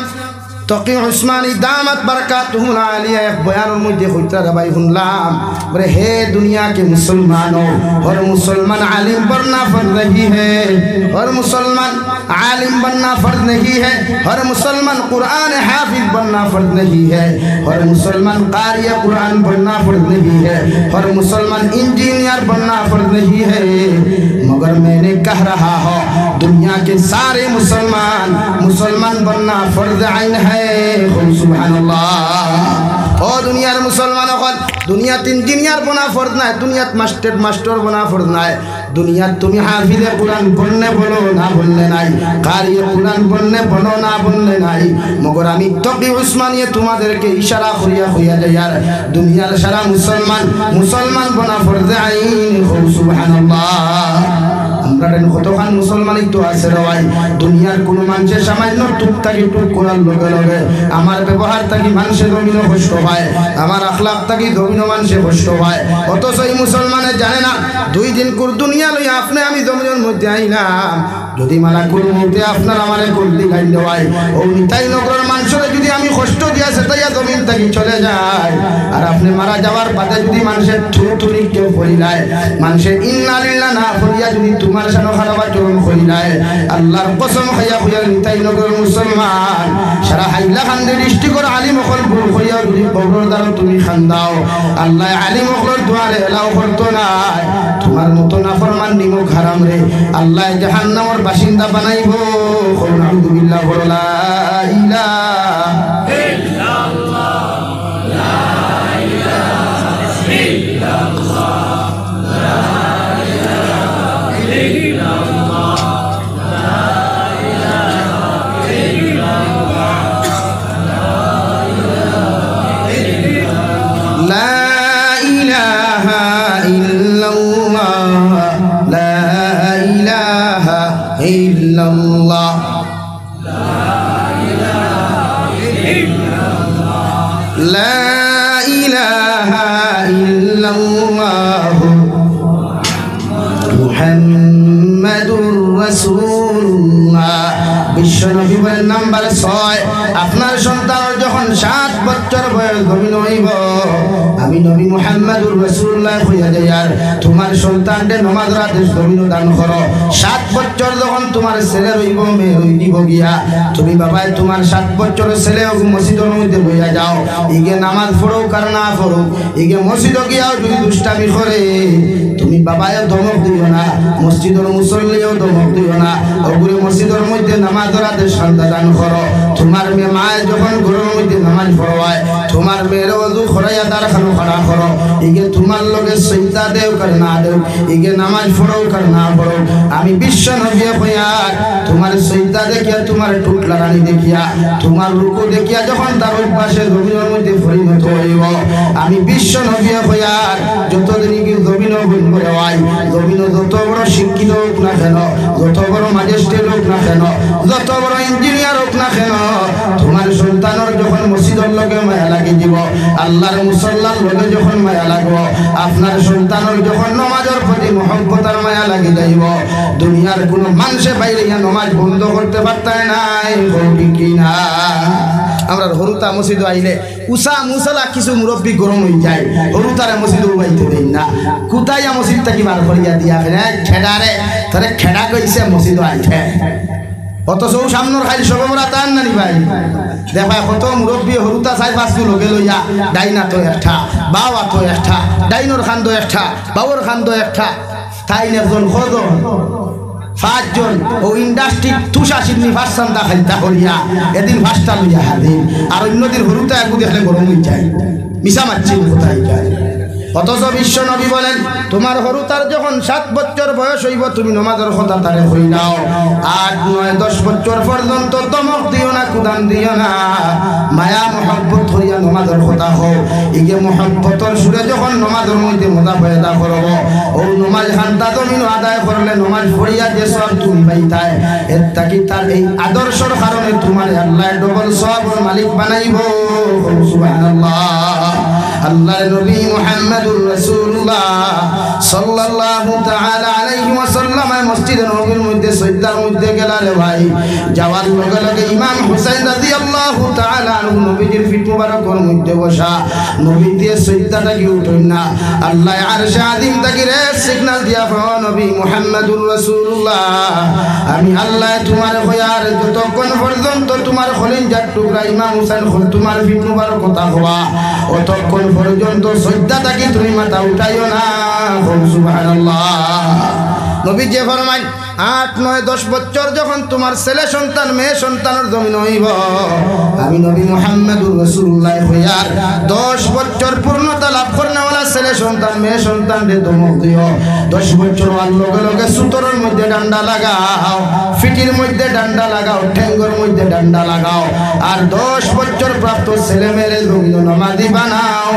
তকি উসমানী দামাত বারাকাতুহুল আলিয়া এক বয়ানের মধ্যে কইতা ভাই শুনলাম বলে হে दुनिया के मुसलमानों हर मुसलमान आलिम बनना फर्ज नहीं है हर मुसलमान आलिम बनना फर्ज नहीं है हर मुसलमान कुरान हाफिज बनना फर्ज नहीं है हर मुसलमान कारी कुरान बनना फर्ज नहीं है हर मुसलमान इंजीनियर बनना फर्ज नहीं है मगर मैंने कह रहा हूँ दुनिया के सारे मुसलमान मुसलमान बनना फर्ज आइन है सुबहानल्लाह ओ दुनियार मुसलमान दुनियात इंजीनियर बना फर्ज ना दुनियात मास्टर बना फर्ज ना दुनियात तुम्हें हाफिजे कुरान बोलने बोलो ना बोलने नहीं कारी कुरान बोलने बोलो ना बोलने नहीं मगर आमी तकी उस्मानिये तुम्हादेरके इशारा करिया कइया যায় यार दुनियार सारा मुसलमान बना फर्ज आइन सुबहानाल्लाह আমরা কতখান মুসলমানই তো আছে রে ভাই দুনিয়ার কোন মানুষের সামান্য টুকটাকি টুক করার লগে লগে আমার ব্যবহার থাকি মানুষের জমিনে কষ্ট হয় আমার আখলাক থাকি জমিনে মানুষের কষ্ট হয় অথচ এই মুসলমানে জানে না 2 দিন কুর দুনিয়া লই আপনি আমি জমিনের মধ্যে আইলাম যদি মালাকুল মউতে আপনার আমারে কুল দিগাই দেওয়াই ও নিতাই নগরের মানুষের যদি আমি কষ্ট দিয়া সেটাই করিয়া জমিন থেকে চলে যায় আর আপনি মারা যাওয়ার বাদে যদি মানুষের থুরি কেউ করিলায় মানুষের ইন্না লিল্লাহ না করিয়া যদি তোমার সাথে খারাপ আচরণ করিলায় আল্লাহর কসম খাইয়া কইয়া নিতাই নগর মুসলমান সারা হাইলা খান্দে দৃষ্টি করে আলিম হল ভুল করিয়া যদি কবর দ্বারা তুমি খান্দাও আল্লাহ আলিম হল দুয়ারে এলাও করতো না তোমার মতো নাফরমান নিমক হারাম রে আল্লাহ জাহান্নামের বাসিন্দা বানাইব আলহামদুলিল্লাহ লা ইলাহা ইল্লাল্লাহ লা ইলাহা ইল্লাল্লাহ লা ইলাহা ইল্লাল্লাহ লা ইলাহা ইল্লাল্লাহ লা ইলাহা ইল্লাল্লাহ লা ইলাহা ইল্লাল্লাহ লা ইলাহা ইল্লাল্লাহ মুহাম্মাদুর রাসূলুল্লাহ বিশ্বনবী বলেন নাম্বার 6 আপনার সন্তানের যখন 7 বছর বয়স জমিন হইব আমি নবী মুহাম্মদুর রাসূলুল্লাহ হইয়া যাই আর তোমার সন্তানকে নামাজের আদেশ জমিন দান করো 7 বছর যখন তোমার ছেলে হইব মেয়ে হইব গিয়া তুমি বাবা তোমার 7 বছরের ছেলে মসজিদের মধ্যে বইয়া যাও ইগে নামাজ পড়ো কার না পড়ো ইগে মসজিদে গিয়াও যদি দুষ্টামি করে তুমি বাবায় ধমক দিও না মসজিদের মুসল্লিও ধমক দিও না ওগুলো মসজিদের মধ্যে নামাজের আদেশ দান করো তোমার মেয়ে মায় যখন ঘরের মধ্যে নামাজ পড়ায় তোমার মেয়ের ওযু খরাইয়া তার খানো খড়া করো ইগে তোমার লগে সিজদা দেও কার না দেও ইগে নামাজ পড়ো কার না পড়ো আমি বিশ্ব নবী হইয়া তোমার সিজদা দেখিয়া তোমার টুকলা রানী দেখিয়া তোমার রুকু দেখিয়া যখন তার পাশে জমিনের মধ্যে পরিণত হইব আমি বিশ্ব নবী হইয়া যতদিন কি জমিন গুণ করে হয় জমিন যত বড় শিক্ষিত হোক না কেন যত বড় ম্যাজিস্ট্রেট হোক না কেন যত বড় ইঞ্জিনিয়ার হোক না কেন তোমার সন্তানের যখন মসজিদের লগে মায়া লাগি দিব আল্লাহর মুসল্লার লগে যখন মায়া লাগব আপনার সন্তানের যখন নামাজের প্রতি মহব্বত আর মায়া লাগি যাইব দুনিয়ার কোন মানুষে বাইরে নামাজ বন্ধ করতে পারতায় নাই বলবি কি না আমরা হরুতা মসজিদ আইলে উষা মুসলা কিছু মুরব্বী গরম হয়ে যায় হরুতারে মসজিদ উবাইতে দেই না কোথায় মসজিদ থেকে বার করিয়া দিয়া খেডারে তারে খেডা কইছে মসজিদ আইছে অথচ সামনের খাইল সবরা তান নানি ভাই দেখা কত মুরব্বী হরুতা 4-5 কিলো লগে লইয়া ডাইনা তো একটা বাবা তো একটা ডাইনর খান্দ একটা বাবর খান্দ একটা তাই একজন কজন 5 জন ও ইন্ডাস্ট্রি তুষা সিডনি ফাঁসান্তা খাইতা করিয়া এদিন ফাঁসটা লইয়া হাদিন আর অন্যদিন হরুতা একু দেখলে গরম হয়ে যায় মিশা মারছি কোথায় যায় অথচ বিশ্ব নবী বলেন তোমার হরুতার যখন 7 বছর বয়স হইব তুমি নামাজের কথা তারে হই নাও 8, 9, 10 বছর পর্যন্ত দমক দিও না কুদান দিও না মায়া মহব্বত হইয়া নামাজের কথা হও ইগে মহব্বতর সুরে যখন নামাজের মধ্যে মজা পয়দা করব ও নামাজ হান্তা জমিন আদায় করলে নামাজ পড়িয়া যে সব তুমি পাইতায় এর তাকি তার এই আদর্শের কারণে তোমার আল্লাহ ডবল সওয়াবের মালিক বানাইব সুবহানাল্লাহ আল্লাহর নবী মুহাম্মদুর রাসূলুল্লাহ সাল্লাল্লাহু তাআলা আলাইহি ওয়াসাল্লাম মসজিদে নববীর মধ্যে সিজদার মধ্যে গেলেন ভাই যাওয়ার লগে লগে ইমাম হুসাইন রাদিয়াল্লাহু তাআলা আনহু নবীজির পিঠ মুবারকের মধ্যে বসা নবী দিয়ে সিজদাটা কি উঠেন না আল্লাহ আরশে আযীম থেকে সিগন্যাল দিয়া নবী মুহাম্মদুর রাসূলুল্লাহ আমি আল্লাহ তোমার হয়ার যতক্ষণ পর্যন্ত তোমার খলিজার টুকরা ইমাম হুসাইন তোমার পিঠ মুবারক কথা হওয়া অতক্ষণ পর্যন্ত সিজদাটা কি তুমি মাথা উঠাইও না সুবহানাল্লাহ নবী যে ফরমায় 8, 9, 10 বছর যখন তোমার ছেলে সন্তান মেয়ে সন্তানের জমিন হইব আমি নবী মুহাম্মদুর রাসূলুল্লাহ হইয়ার 10 বছর পূর্ণতা লাভ করনেওয়ালা ছেলে সন্তান মেয়ে সন্তানদের দমক দিও 10 বছর হওয়ার লগে লগে সুতরের মধ্যে ডান্ডা লাগাও ফিটির মধ্যে ডান্ডা লাগাও ঠ্যাঙ্গর মধ্যে ডান্ডা লাগাও আর 10 বছর প্রাপ্ত ছেলে মেয়ের জমিন নামাজি বানাও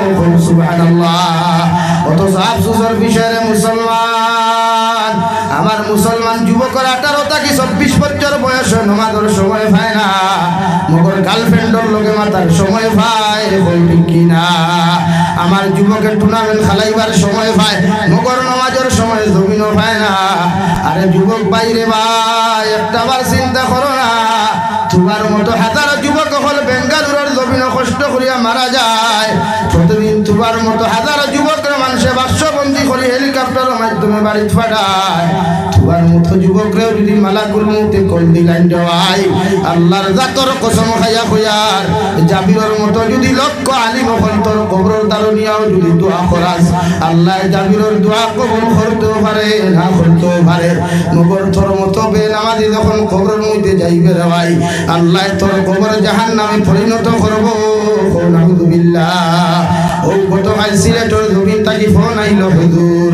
সুবহানাল্লাহ অথচ আফসোসের বিষয়ে মুসলমান আমার মুসলমান যুবকর 18 থেকে 24 বছর বয়স নামাজের সময় পায় না মগর গার্লফ্রেন্ডের লগে মাতার সময় পায় বলবি কিনা আমার যুবকের টুর্নামেন্ট খেলাইবার সময় পায় মগর নামাজের সময় জমিনও পায় না আরে যুবক বাইরে ভাই একটাবার চিন্তা করো না তোমার মতো হাজার যুবক হল বেঙ্গালুরের জমিন কষ্ট করিয়া মারা যায় প্রতিদিন তোমার মতো হাজার যুবকরা মানুষে বাক্সবন্দি করে হেলিকপ্টারের মাধ্যমে বাড়ি পাঠায় তোমার মতো যুবকরাও যদি মালাকুল মউতে কল দিলাইন দেওয়াই আল্লাহর জাতর কসম খাইয়া কইয়ার জাবিরের মতো যদি লক্ষ আলিম হল তোর কবরের দারুনিয়াও যদি দোয়া করাস আল্লাহ জাবিরের দোয়া কবুল করতেও পারে না করতেও পারে মগর তোর মতো বেনামাজি যখন কবরের মধ্যে যাইবে রে ভাই আল্লাহ তোর কবর জাহান্নামে পরিণত করব নাউযুবিল্লাহ ও গতকাল সিলেটের জমিন থাকি ফোন আইল হুজুর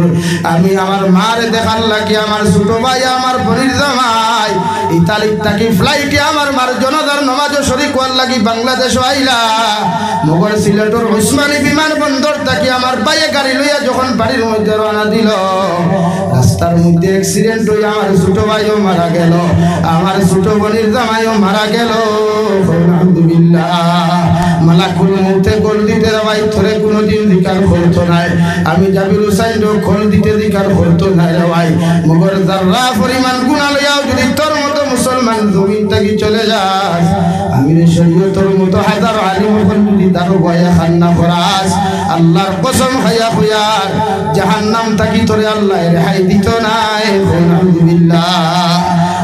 আমি আমার মারে দেখার লাগি আমার ছোট ভাই আমার বোনের জামাই ইতালি থাকি ফ্লাইটে আমার মার জনাজার নামাজও শরীক হওয়ার লাগি বাংলাদেশ আইলা মগর সিলেটের ওসমানী বিমানবন্দর থাকি আমার ভাইয়ে গাড়ি লইয়া যখন বাড়ির মধ্যে রওনা দিল রাস্তার মধ্যে অ্যাক্সিডেন্ট হয়ে আমার ছোট ভাইও মারা গেল আমার ছোট বোনের জামাইও মারা গেল আলহামদুলিল্লাহ মালাকুল মউতে গোল দিতে ভাই তোরে কোনোদিন জিকার করতো নাই আমি জাবির হুসাইন গোল দিতে জিকার করতো নাই রে ভাই মগর যারা পরিমাণ গুনাহ লইয়াও যদি তোর মতো মুসলমান জমিন থেকে চলে যায় আমি শরীয়তের মতো হাজার আলিম হল যদি তার ভয়ে খান্না করাস আল্লাহর কসম খাইয়া কইয়ার জাহান্নাম থাকি তোরে আল্লাহ রেহাই দিত নাই আলহামদুলিল্লাহ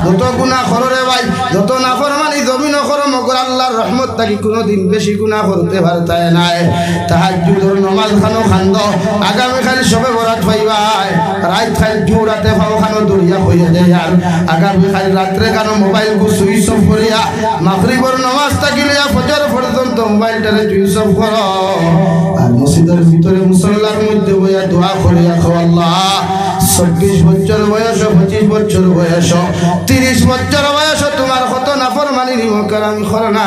যত গুনাহ করো রে ভাই যত নাফরমানি জমিন করো মগর আল্লাহর রহমত থাকি কোনোদিন বেশি গুনাহ করতে পারতায় নাই তাহাজ্জুদের নামাজ খানো খান্দ আগামী খালি সবে বরাত পাইবাই রাত খালি জুরাতে পাও খানো দরিয়া হইয়া যায় আর আগামী খালি রাত্রে খানো মোবাইল কো সুইচ অফ করিয়া মাগরিবের নামাজ থাকি লইয়া ফজর পর্যন্ত মোবাইলটারে সুইচ অফ করো আর মসজিদের ভিতরে মুসল্লার মধ্যে বইয়া দোয়া করিয়া খাও আল্লাহ 24 বছর বয়স 25 বছর বয়স 30 বছর বয়স তোমার কত নাফরমানি নিমকার আমি করনা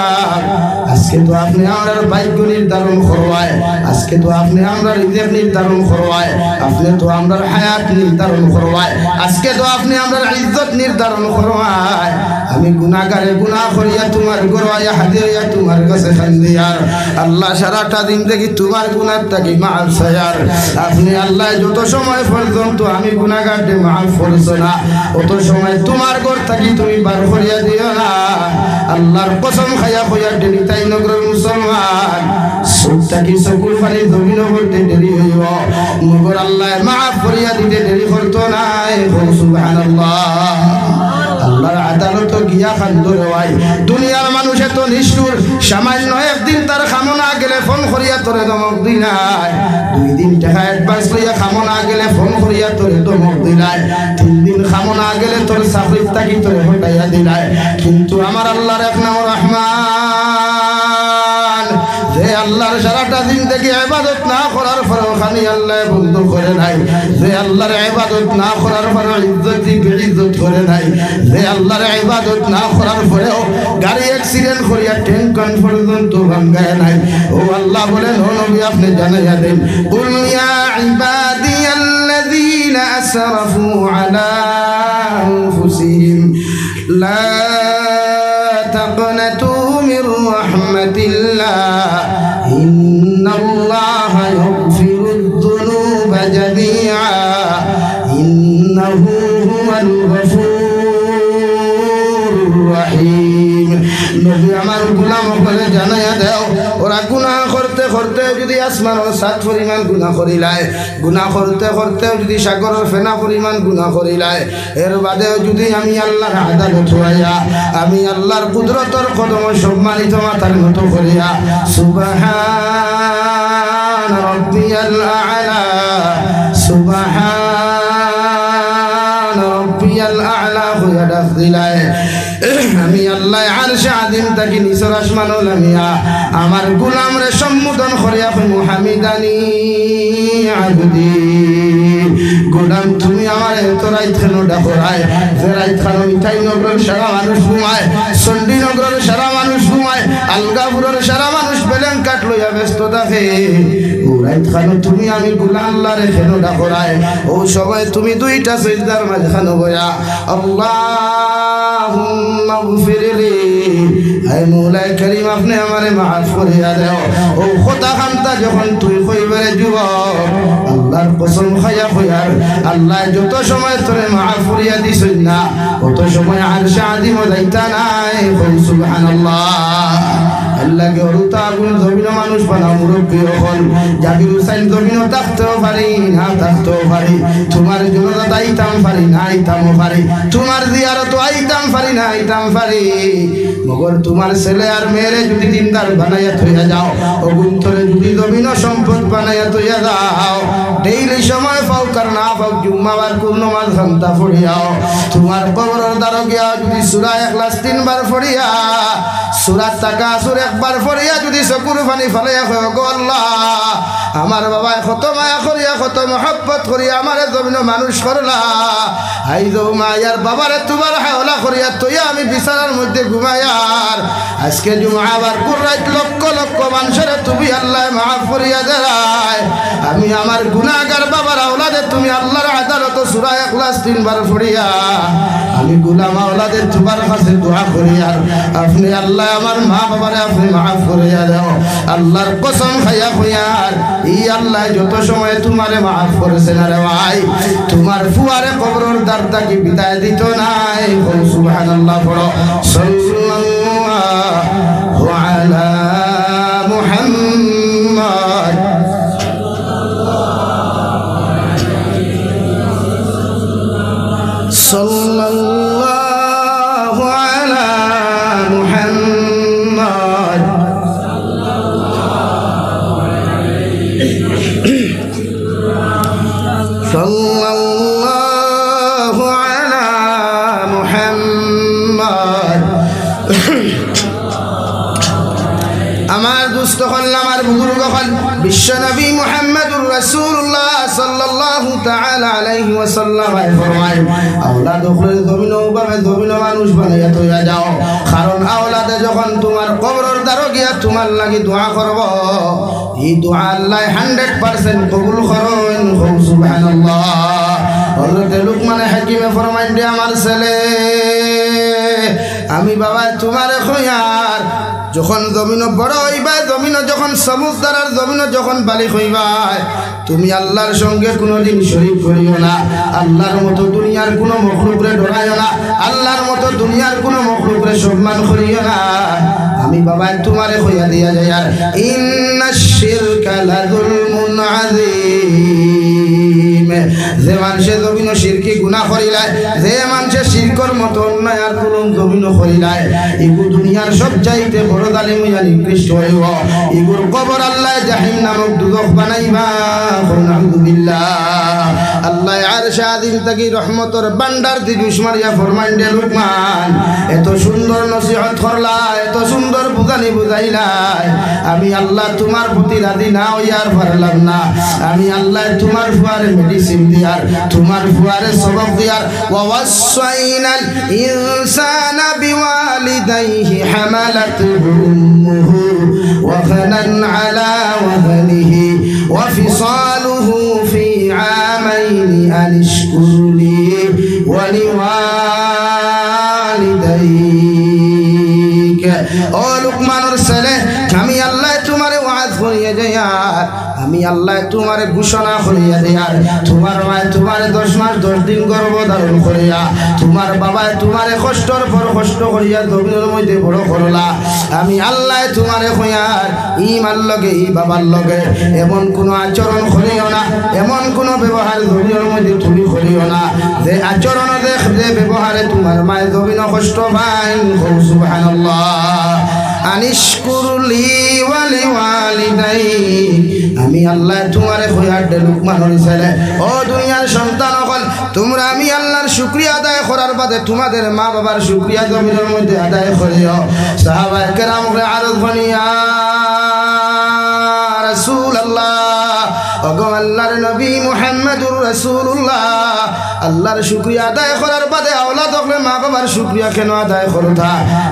আজকে তো আপনি আমার ভাগ্য নির্ধারণ করবায় আজকে তো আপনি আমরা রিজিক নির্ধারণ করবায় আপনি তো আমরা হায়াত নির্ধারণ করবায় আজকে তো আপনি আমরা ইজ্জত নির্ধারণ করবায় আমি গুনাহগারে গুনাহ করিয়া তোমার গরওয়া হাদিয়া তোমার কাছে খান্দিয়ার আল্লাহ সারাটা দিন দেখি তোমার গুনাহ থাকি মাফ সায়ার আপনি আল্লাহ যত সময় পর্যন্ত আমি গুনাহগারকে মাফ করছো না অত সময় তোমার ঘর থাকি তুমি বার করিয়া দিও না আল্লাহর কসম খাইয়া কইয়া দেরি তাই নগরের মুসলমান সুরটা কি সকল পানি জমিন করতে দেরি হইব নগর আল্লাহ মাফ করিয়া দিতে দেরি করতো না সুবহানাল্লাহ আল্লাহর আদালত গিয়া খান্দরে ভাই দুনিয়ার মানুষ এত নিষ্ঠুর সামান্য একদিন তার খামনা গেলে ফোন করিয়া তোরে ধমক দিলাই 2 দিন টাকা অ্যাডভান্স লইয়া খামনা গেলে ফোন করিয়া তোরে ধমক দিলাই 3 দিন খামনা গেলে তোর চাকরি থাকি তোরে হটাইয়া দিলাই কিন্তু আমার আল্লাহর এক নাম রহমান যে আল্লাহর সারাটা দিন থেকে ইবাদত না করার পরেও খালি আল্লাহ বন্ধ করে নাই যে আল্লাহর ইবাদত না করার পরেও ইজ্জত বেইজ্জত করে নাই যে আল্লাহর ইবাদত না করার পরেও গাড়ি অ্যাক্সিডেন্ট করিয়া টেনশন পর্যন্ত ভাঙায় নাই ও আল্লাহ বলেন ও নবী আপনি জানাইয়া দেন কুল ইয়া ইবাদিয়াল্লাযীনা আসরাফু আলা আনফুসিহিম লা তাকনাতু মির রাহমাতিল্লাহ ইন্নাল্লাহা ইয়াগফিরুদ যুনুবা জামিআ ইন্নাহু হুয়াল গফুরুর রহিম নবী আমার গোলাম বলে জানাইয়া দাও ওরা গুনাহ করতে করতে যদি আসমানের 7 পরিমাণ গুনাহ করিলায় গুনাহ করতে করতে যদি সাগরের ফেনা পরিমাণ গুনাহ করিলায় এর বাদেও যদি আমি আল্লাহর আদালত হইয়া আমি আল্লাহর কুদরতের কদম সম্মানিত মাথার মতো করিয়া সুবহান রাব্বিয়াল আ'লা সুবহান রাব্বিয়াল আ'লা হইয়া ডাক দিলায় আমি আল্লাহ আরশে আযীম তাকি নিচের আসমানও নামিয়া আমার গোলামরে সম্বোধন করিয়া মুহাম্মাদানি আবদি গোলাম তুমি আমার এত রাত কেন ডাকো রায় যে রাত খানো মিঠাই নগরের সারা মানুষ ঘুমায় চণ্ডী নগরের সারা মানুষ ঘুমায় আলগাপুরের সারা মানুষ বেলেন কাট লইয়া ব্যস্ত থাকে ও রাত খানো তুমি আমি গোলাম আল্লাহরে কেন ডাকো রায় ও সময় তুমি দুইটা সিজদার মাঝখানে বয়া আল্লাহুম্মা গফিরলি হে মওলাই করিম আপনি আমারে মাফ করিয়া দাও ও খোদা খান্তা যখন তুই কইবারে যুবক আল্লাহর কসম খাইয়া কইয়ার আল্লাহ যত সময় তোরে মাফ করিয়া দিছই না ও কত সময় আরশে আজিম যাইতা নাই সুবহানাল্লাহ আল্লাহকে হরুতা আগুন জমিন মানুষ বানাও মুরব্বী হল জাকির হুসাইন জমিন থাকতেও পারি না থাকতেও পারি তোমার জন্য আইতাম পারি না আইতামও পারি তোমার জিয়ারত আইতাম পারি না আইতাম পারি মগর তোমার ছেলে আর মেয়েরে যদি দিনদার বানাইয়া থইয়া যাও অগুন্তরে যদি জমিন সম্পদ বানাইয়া থইয়া যাও ডেইলি সময় পাও কার না পাও জুম্মাবার কোন নামাজ ঘন্টা পড়িয়াও তোমার কবরের দ্বারা গিয়া যদি সূরা ইখলাস 3 বার পড়িয়া সূরা তাকাসুর একবার পড়িয়া যদি চকুর পানি ফেলাইয়া কয় গো আল্লাহ আমার বাবা কত মায়া করিয়া কত মহব্বত করিয়া আমার জমিন মানুষ করলা হাই যাও মায়ার বাবারে তোমার হাওলা করিয়া তুই আমি বিছানার মধ্যে ঘুমায়ার আজকে জুমা আবার কুরাইত লক্ষ লক্ষ মানুষের তুমি আল্লাহ মাফ করিয়া দেয় আমি আমার গুনাহগার বাবার আওলাদে তুমি আল্লাহর আদালত সূরা ইখলাস 3 বার পড়িয়া আমি গোলাম আওলাদের তোমার কাছে দোয়া করি আর আপনি আল্লাহ আমার মা বাবারে আপনি মাফ করিয়া দাও আল্লাহর কসম খাইয়া কইয়ার ই আল্লাহ যত সময় তোমারে মাফ করেছেন রে ভাই তোমার ফুয়ারে কবরের দ্বারটা কি বিদায় দিত নাই সুবহানাল্লাহ পড়ো সাল্লাল্লাহু আলা মুহাম্মদ সাল্লাল্লাহু আলা মুহাম্মদ সাল্লাল্লাহু আলা মুহাম্মদ আমার দুস্থ হল আমার বুজুর্গ হল বিশ্বনবী মুহাম্মদুর রাসূলুল্লাহ সাল্লাল্লাহু তাআলা আলাইহি ওয়াসাল্লাম ফরমায় আওলাদ ওপরে জমিন ভাবে জমিন মানুষ বানাইয়া তৈয়া যাও কারণ আওলাদে যখন তোমার কবরের দ্বারে গিয়া তোমার লাগি দোয়া করব এই দোয়া আল্লাহ 100% কবুল করেন সুবহানাল্লাহ হযরত লুকমান হাকিমে ফরমায় দে আমার ছেলে আমি বাবা তোমারে কইয়ার যখন জমিন বড় হইবা জমিন যখন সমুদ্রের জমিন যখন বালিক হইবা তুমি আল্লাহর সঙ্গে কোনোদিন শরীক করিও না আল্লাহর মতো দুনিয়ার কোনো মখলুকরে ডরাইও না আল্লাহর মতো দুনিয়ার কোনো মখলুকরে সম্মান করিও না আমি বাবা তোমারে কইয়া দিয়া যায় ইন্নাশ শিরকা লাযুলমুন আযীম যে মানুষে জমিন শিরকি গুনাহ করিলায় যে মানুষে শিরকর মতো অন্যায় আর জুলুম জমিন করিলায় এগু দুনিয়ার সবচাইতে বড় জালিম হইয়া নিকৃষ্ট হইব এগুর কবর আল্লাহ জাহিম নামক দুজখ বানাইবা আলহামদুলিল্লাহ আল্লাহ আরশে আজিম থেকে রহমতের ভান্ডার দি জুস মারিয়া ফরমান দে লুকমান এত সুন্দর নসিহত করলা এত সুন্দর বুঝানি বুঝাইলাই আমি আল্লাহ তোমার প্রতি রাজি না হইয়ার পারলাম না আমি আল্লাহ তোমার ফুয়ারে মেডিসিন দিয়ার তোমার ফুয়ারে সবক দিয়ার ওয়াসাইনাল ইনসানা বিওয়ালিদাইহি হামালাতুহু উম্মুহু ওয়াহানান আলা ওয়াহানিহি ওয়াফিসালুহু ফি আমাইনি আনিশকুরলি ওয়ালিওয়ালিদাইক ও লুকমানের ছেলে আমি আল্লাহ তোমারে ওয়াজ করিয়ে যাইয়ার আমি আল্লাহ তোমারে ঘোষণা করিয়া দেয়ার তোমার মায় তোমারে 10 মাস 10 দিন গর্ভধারণ করিয়া তোমার বাবায় তোমারে কষ্টর পর কষ্ট করিয়া জমিনের মধ্যে বড় করলা আমি আল্লাহ তোমারে কইয়ার ইমান লগে ই বাবার লগে এমন কোন আচরণ করিও না এমন কোন ব্যবহার জমিনের মধ্যে তুমি করিও না যে আচরণ দেখ যে ব্যবহারে তোমার মায় জমিন কষ্ট পায় সুবহানাল্লাহ আনিশকুরলি ওয়ালিওয়ালিদাই আমি আল্লাহ তোমারে কইয়ার দে লুকমানের ছেলে ও দুনিয়ার সন্তান হল তোমরা আমি আল্লাহর শুকরিয়া আদায় করার বাদে তোমাদের মা বাবার শুকরিয়া জমিনের মধ্যে আদায় করিও সাহাবায়ে কেরামকে আরজ বানিয়া রাসূলুল্লাহ ওগো আল্লাহর নবী মুহাম্মদুর রাসূলুল্লাহ আল্লাহর শুকরিয়া আদায় করার বাদে আওলাদ হলে মা বাবার শুকরিয়া কেন আদায় করতা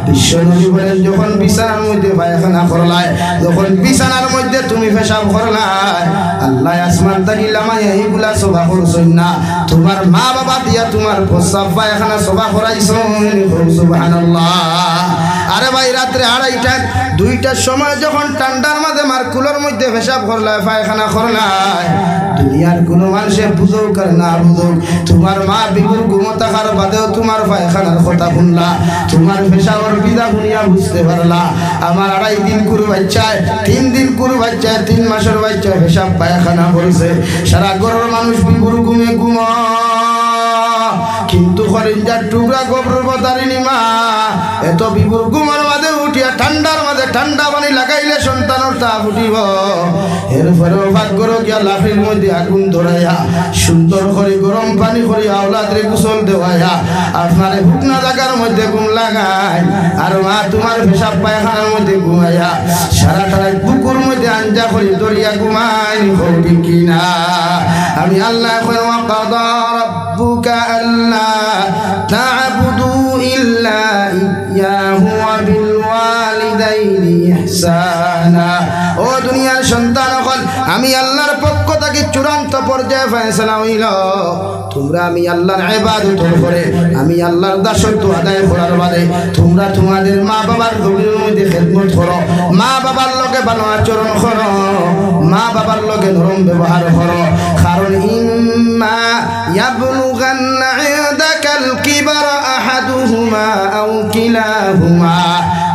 বিশ্ব নবী বলেন যখন বিছানার মধ্যে পায়খানা করলাই যখন বিছানার মধ্যে তুমি পেশাব করলাই আল্লাহ আসমান থেকে লামায় এইগুলা সভা করছই না তোমার মা বাবা দিয়া তোমার প্রস্রাব পায়খানা সভা করাইছন সুবহানাল্লাহ আরে ভাই রাত্রে 2:30 2টার সময় যখন ঠান্ডার মাঝে মারকুলোর মধ্যে পেশাব করলায় পায়খানা করলায় দুনিয়ার কোনো মানুষে বুঝোক আর না বুঝোক তোমার মা বিগুর ঘুমো থাকার বাদেও তোমার পায়খানার কথা শুনলা তোমার পেশাবের বিদা শুনিয়া বুঝতে পারলা আমার 2.5 দিন কুরু বাচ্চায় 3 দিন কুরু বাচ্চায় 3 মাসের বাচ্চায় পেশাব পায়খানা করছে সারা ঘরের মানুষ বিগুর ঘুমে ঘুমো কিন্তু খরিঞ্জার টুকরা গোবর বদারিনী মা এত বিগুর ঘুমের মাঝে উঠিয়া ঠান্ডার মাঝে ঠান্ডা পানি লাগাইলে সন্তানের তা ফুটিব এরপরেও ভাগ্যর গিয়া লাফির মধ্যে আগুন ধরাইয়া সুন্দর করে গরম পানি করিয়া আওলাদরে গোসল দেওয়াইয়া আপনারে শুকনা জায়গার মধ্যে ঘুম লাগাই আর মা তোমার পেশাব পায়খানার মধ্যে ঘুমাইয়া সারা তারাই বুকুর মধ্যে আঞ্জা করে দরিয়া ঘুমাই হবি কিনা আমি আল্লাহ এখন ওয়াকাদা রাব্বুকা আল্লা তা'বুদু ইল্লা ইয়াহু ওয়া বিল ওয়ালিদাইনি ইহসানা ও দুনিয়ার সন্তান হল আমি আল্লাহর পক্ষ থেকে চূড়ান্ত পর্যায়ে ফয়সালা হইল তোমরা আমি আল্লাহর ইবাদত করে আমি আল্লাহর দাসত্ব আদায় করার বাদে তোমরা তোমাদের মা বাবার দরবারের মধ্যে খিদমত করো মা বাবার লগে ভালো আচরণ করো মা বাবার লগে নরম ব্যবহার করো কারণ ইম্মা ইয়াবলুগান্না ইনদাকাল কিবারা আহাদুহুমা আও কিলাহুমা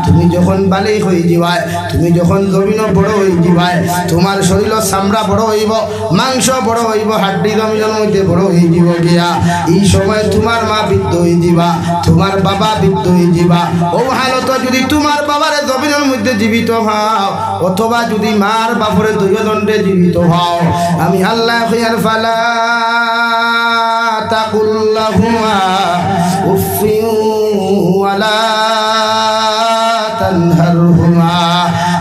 তুমি যখন বালেই হয়ে যাবায় তুমি যখন জমিন বড় হয়ে যাবায় তোমার শরীর চামড়া বড় হইব মাংস বড় হইব হাড্ডি জমিনের মধ্যে বড় হয়ে যাব গিয়া এই সময় তোমার মা বৃদ্ধ হয়ে যাবা তোমার বাবা বৃদ্ধ হয়ে যাবা ও হালত যদি তোমার বাবারে জমিনের মধ্যে জীবিত হও অথবা যদি মার বাপরে দুইজনে জীবিত হও আমি আল্লাহ খিয়ার ফালা তাকুল্লাহুমা উফিন ওয়ালা তানহারহুমা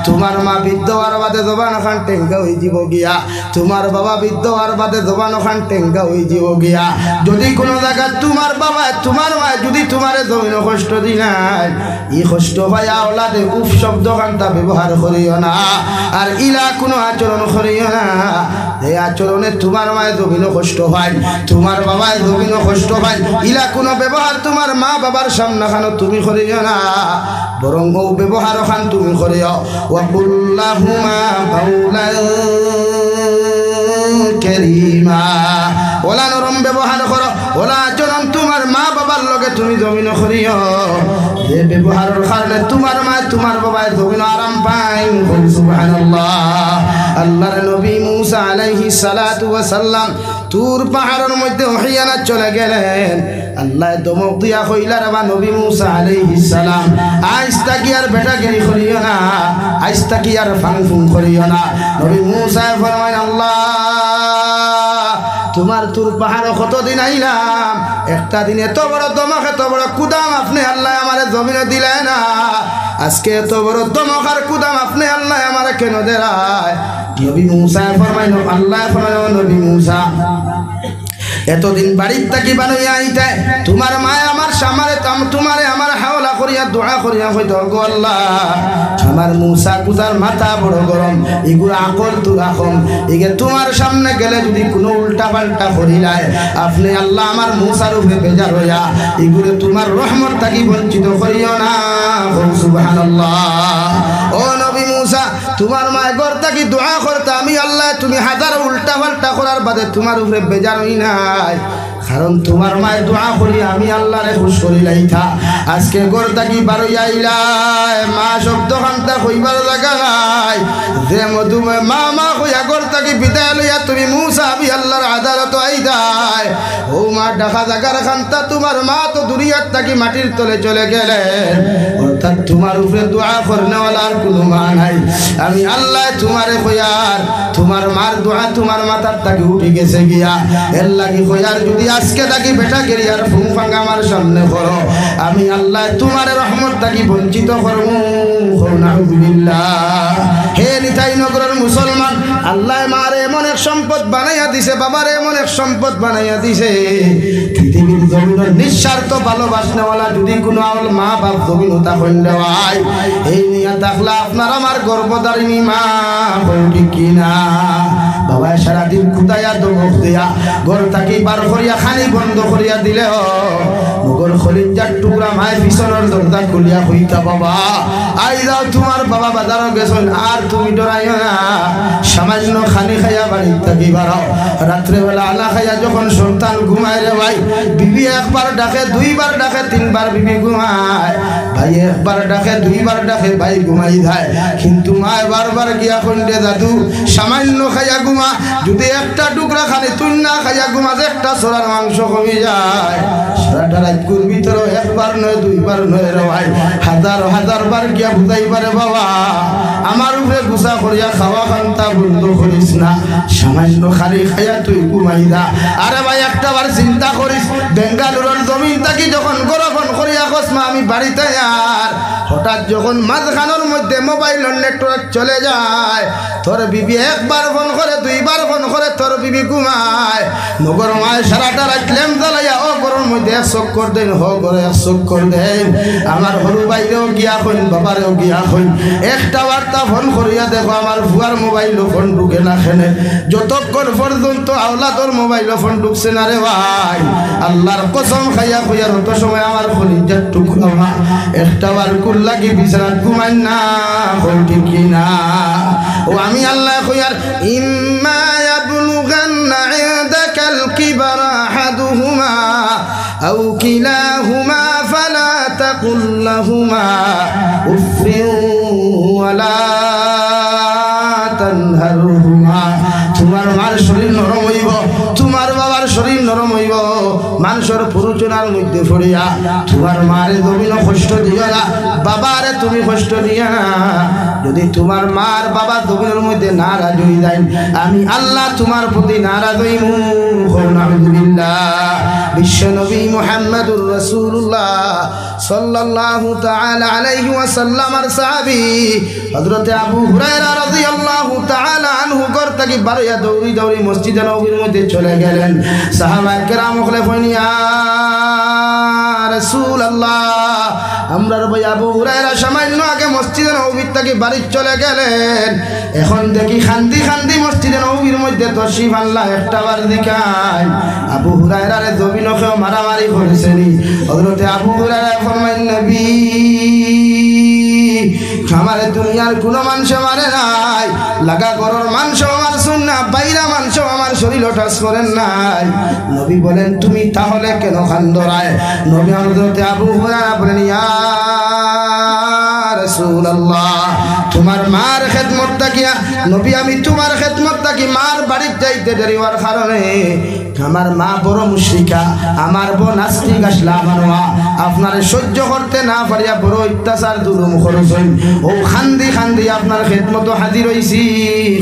তোমার মা বৃদ্ধ হওয়ার বাদে জবান খান টেঙ্গা হয়ে যাব গিয়া তোমার বাবা বৃদ্ধ হওয়ার বাদে জবান খান টেঙ্গা হয়ে যাব গিয়া যদি কোনো জায়গা তোমার বাবা তোমার মা যদি তোমারে জমিন কষ্ট দি নাই এই কষ্ট ভাই আওলাদে উফ শব্দ খানটা ব্যবহার করিও না আর ইলা কোনো আচরণ করিও না এই আচরণে তোমার মায়ের জমিন কষ্ট হয় তোমার বাবায় জমিন কষ্ট হয় ইলা কোনো ব্যবহার তোমার মা বাবার সামনে খানো তুমি করিও না বরং ও ব্যবহার খান তুমি করিও ওয়াকুল্লাহুমা কাওলান কারীমা ওলা নরম ব্যবহার করো ওলা আচরণ তোমার মা বাবার লগে তুমি জমিন করিও যে ব্যবহারের কারণে তোমার মা তোমার বাবায় জমিন আরাম পায় সুবহানাল্লাহ আল্লাহর নবী মুসা আলাইহিস সালাতু ওয়াস সালাম তুর পাহাড়ের মধ্যে ওহিয়ানা চলে গেলেন আল্লাহ দমক দিয়া কইলা রে নবী মুসা আলাইহিস সালাম আইস্তা কি আর বেটা গিরি করিও না আইস্তা কি আর ফাংফুং করিও না নবী মুসা ফরমায় আল্লাহ তোমার তুর পাহাড়ে কতদিন আইলাম একটা দিন এত বড় দমক এত বড় কুদাম আপনি আল্লাহ আমারে জমিনে দিলেন না আজকে এত বড় দমক আর কুদাম আপনি আল্লাহ আমারে কেন দেয় নবী মুসা ফরমায় আল্লাহ ফরমায় নবী মুসা এতদিন বাড়ির থাকি বানাইয়া আইতে তোমার মায় আমার সামারে তোমারে আমার হাওলা করিয়া দোয়া করিয়া হইতো গো আল্লাহ আমার মুসা কুদার মাথা বড় গরম এগুলো আকল তুরা কম এগে তোমার সামনে গেলে যদি কোনো উল্টা পাল্টা করিলায় আপনি আল্লাহ আমার মুসার উপরে বেজার হইয়া এগুলো তোমার রহমত থাকি বঞ্চিত করিও না সুবহানাল্লাহ ও নবী মুসা তোমার মায় ঘর থাকি দোয়া করতে আমি আল্লাহ তুমি হাজার উল্টা পাল্টা করার বাদে তোমার উপরে বেজার হই নাই কারণ তোমার মায় দোয়া করি আমি আল্লাহরে খুশ করি লাইতা আজকে ঘর থাকি বারো আইলাই মা শব্দ খান্তা কইবার জায়গা নাই যে মধুমে মা মা কইয়া ঘর থাকি বিদায় লইয়া তুমি মুসা আমি আল্লাহর আদালত আইতাই ও মা ডাকা জায়গার খান্তা তোমার মা তো দুনিয়ার থাকি মাটির তলে চলে গেলেন অর্থাৎ তোমার উপরে দোয়া করনেওয়ালা আর কোনো মা নাই আমি আল্লাহ তোমারে কইয়ার তোমার মার দোয়া তোমার মাথার থাকি উঠে গেছে গিয়া এর লাগি কইয়ার যদি আজকে থাকি বেটা গেরিয়ার ফুং ফাঙ্গা আমার সামনে করো আমি আল্লাহ তোমার রহমত থাকি বঞ্চিত করবো নাউযুবিল্লাহ হে নিতাই নগরের মুসলমান আল্লাহ মারে এমন এক সম্পদ বানাইয়া দিছে বাবার এমন এক সম্পদ বানাইয়া দিছে পৃথিবীর জমিনের নিঃস্বার্থ ভালোবাসনেওয়ালা যদি কোনো আমল মা বাপ জমিনতা হইলে হয় এই নিয়ে থাকলে আপনার আমার গর্ভধারিণী মা ঠিক কিনা বাবা সারাদিন কুদাইয়া দমক দেয়া ঘর থাকি বার করিয়া খানি বন্ধ করিয়া দিলে মুগর খলিজার টুকরা মায়ের পিছনের দরজা খুলিয়া হইতা বাবা আই যাও তোমার বাবা বাজারও গেছেন আর তুমি ডরাইও না সামান্য খানি খাইয়া বাড়ি থাকি বাড়াও রাত্রেবেলা আলা খাইয়া যখন সন্তান ঘুমায় রে ভাই বিবি একবার ডাকে দুইবার ডাকে তিনবার বিবি ঘুমায় ভাই একবার ডাকে দুইবার ডাকে ভাই ঘুমাই যায় কিন্তু মায় বারবার গিয়া কইলে দাদু সামান্য খাইয়া ঘুমা যদি একটা টুকরা খানি তুই না খাইয়া ঘুমাস একটা সোরার মাংস কমে যায় সারাটা রাত গুর ভিতরে একবার নয় দুইবার নয় রে ভাই হাজার হাজার বার গিয়া বুঝাই পারে বাবা আমার উপরে গুসা করিয়া খাওয়া খান্তা বন্ধ করিস না সামান্য খালি খাইয়া তুই ঘুমাই যা আরে ভাই একটা বার চিন্তা করিস বেঙ্গালুরুর জমিন থাকি যখন গরফন করিয়া কসমা আমি বাড়িতে আর হঠাৎ যখন মাঝখানোর মধ্যে মোবাইলের নেটওয়ার্ক চলে যায় তোর বিবি একবার ফোন করে দুইবার ফোন করে তোর বিবি ঘুমায় মগর মায় সারাটা রাত ল্যাম্প জ্বালাইয়া ও গরুর মধ্যে এক চক্কর দেন হো করে এক চক্কর দেন আমার হরু বাইরেও গিয়া কইন বাবারেও গিয়া কইন একটা বার্তা ফোন করিয়া দেখো আমার ভুয়ার মোবাইল ফোন ঢুকে না খেনে যতক্ষণ পর্যন্ত আওলাদর মোবাইল ফোন ঢুকছে না রে ভাই আল্লাহর কসম খাইয়া কইয়ার অত সময় আমার খলিজার টুকরা মা একটা বার কুল লাগি বিছানাত ঘুমাই না হল ঠিক না ও আমি আল্লাহ কইয়ার ইম্মা ইয়াবলুগান্না ইনদাকাল কিবারা আহাদুহুমা আও কিলাহুমা ফালা তাকুল লাহুমা উফিন ওয়ালা তানহারহুমা তোমার মার শরীর নরম হইব তোমার বাবার শরীর নরম হইব মানুষের পুরুচনার মধ্যে পড়িয়া তোমার মারে জমিন কষ্ট দিও না বাবারে তুমি কষ্ট দিও না যদি তোমার মার বাবা জমিনের মধ্যে নারাজ হয়ে যায় আমি আল্লাহ তোমার প্রতি নারাজ হইমু আলহামদুলিল্লাহ বিশ্ব নবী মুহাম্মদুর রাসূলুল্লাহ সাল্লাল্লাহু তাআলা আলাইহি ওয়াসাল্লামের সাহাবী হযরত আবু হুরায়রা রাদিয়াল্লাহু তাআলা আনহু ঘর থেকে বারোয়া দৌড়ি দৌড়ি মসজিদে নববীর মধ্যে চলে গেলেন সাহাবায়ে কেরাম বলে ইয়া রাসূলুল্লাহ আমরার ভাই আবু হুরায়রা সামান্য আগে মসজিদে নববীর থেকে বাড়ি চলে গেলেন এখন দেখি খান্দি খান্দি মসজিদে নববীর মধ্যে তশরিফ আল্লাহ একটা বার দেখায় আবু হুরায়রার জমিনকে মারামারি করেছেন হযরত আবু হুরায়রা ফরমাইন নবী আমার দুনিয়ার কোনো মানুষ মারে নাই লাগা গরর মাংস আমার সুন্না বাইরা মাংস আমার শরীর টাচ করেন নাই নবী বলেন তুমি তাহলে কেন খান্দরায় নবী হযরত আবু হুরায়রা বলেন ইয়া রাসূলুল্লাহ তোমার মার খেদমত তাকিয়া নবী আমি তোমার খেদমত তাকি মার বাড়ি যাইতে দেরি হওয়ার কারণে আমার মা বড় মুশরিকা আমার বোন নাস্তিক আসলা আমার মা আপনারে সহ্য করতে না পারিয়া বড় অত্যাচার জুলুম করেছেন ও খান্দি খান্দি আপনার খেদমত হাজির হইছি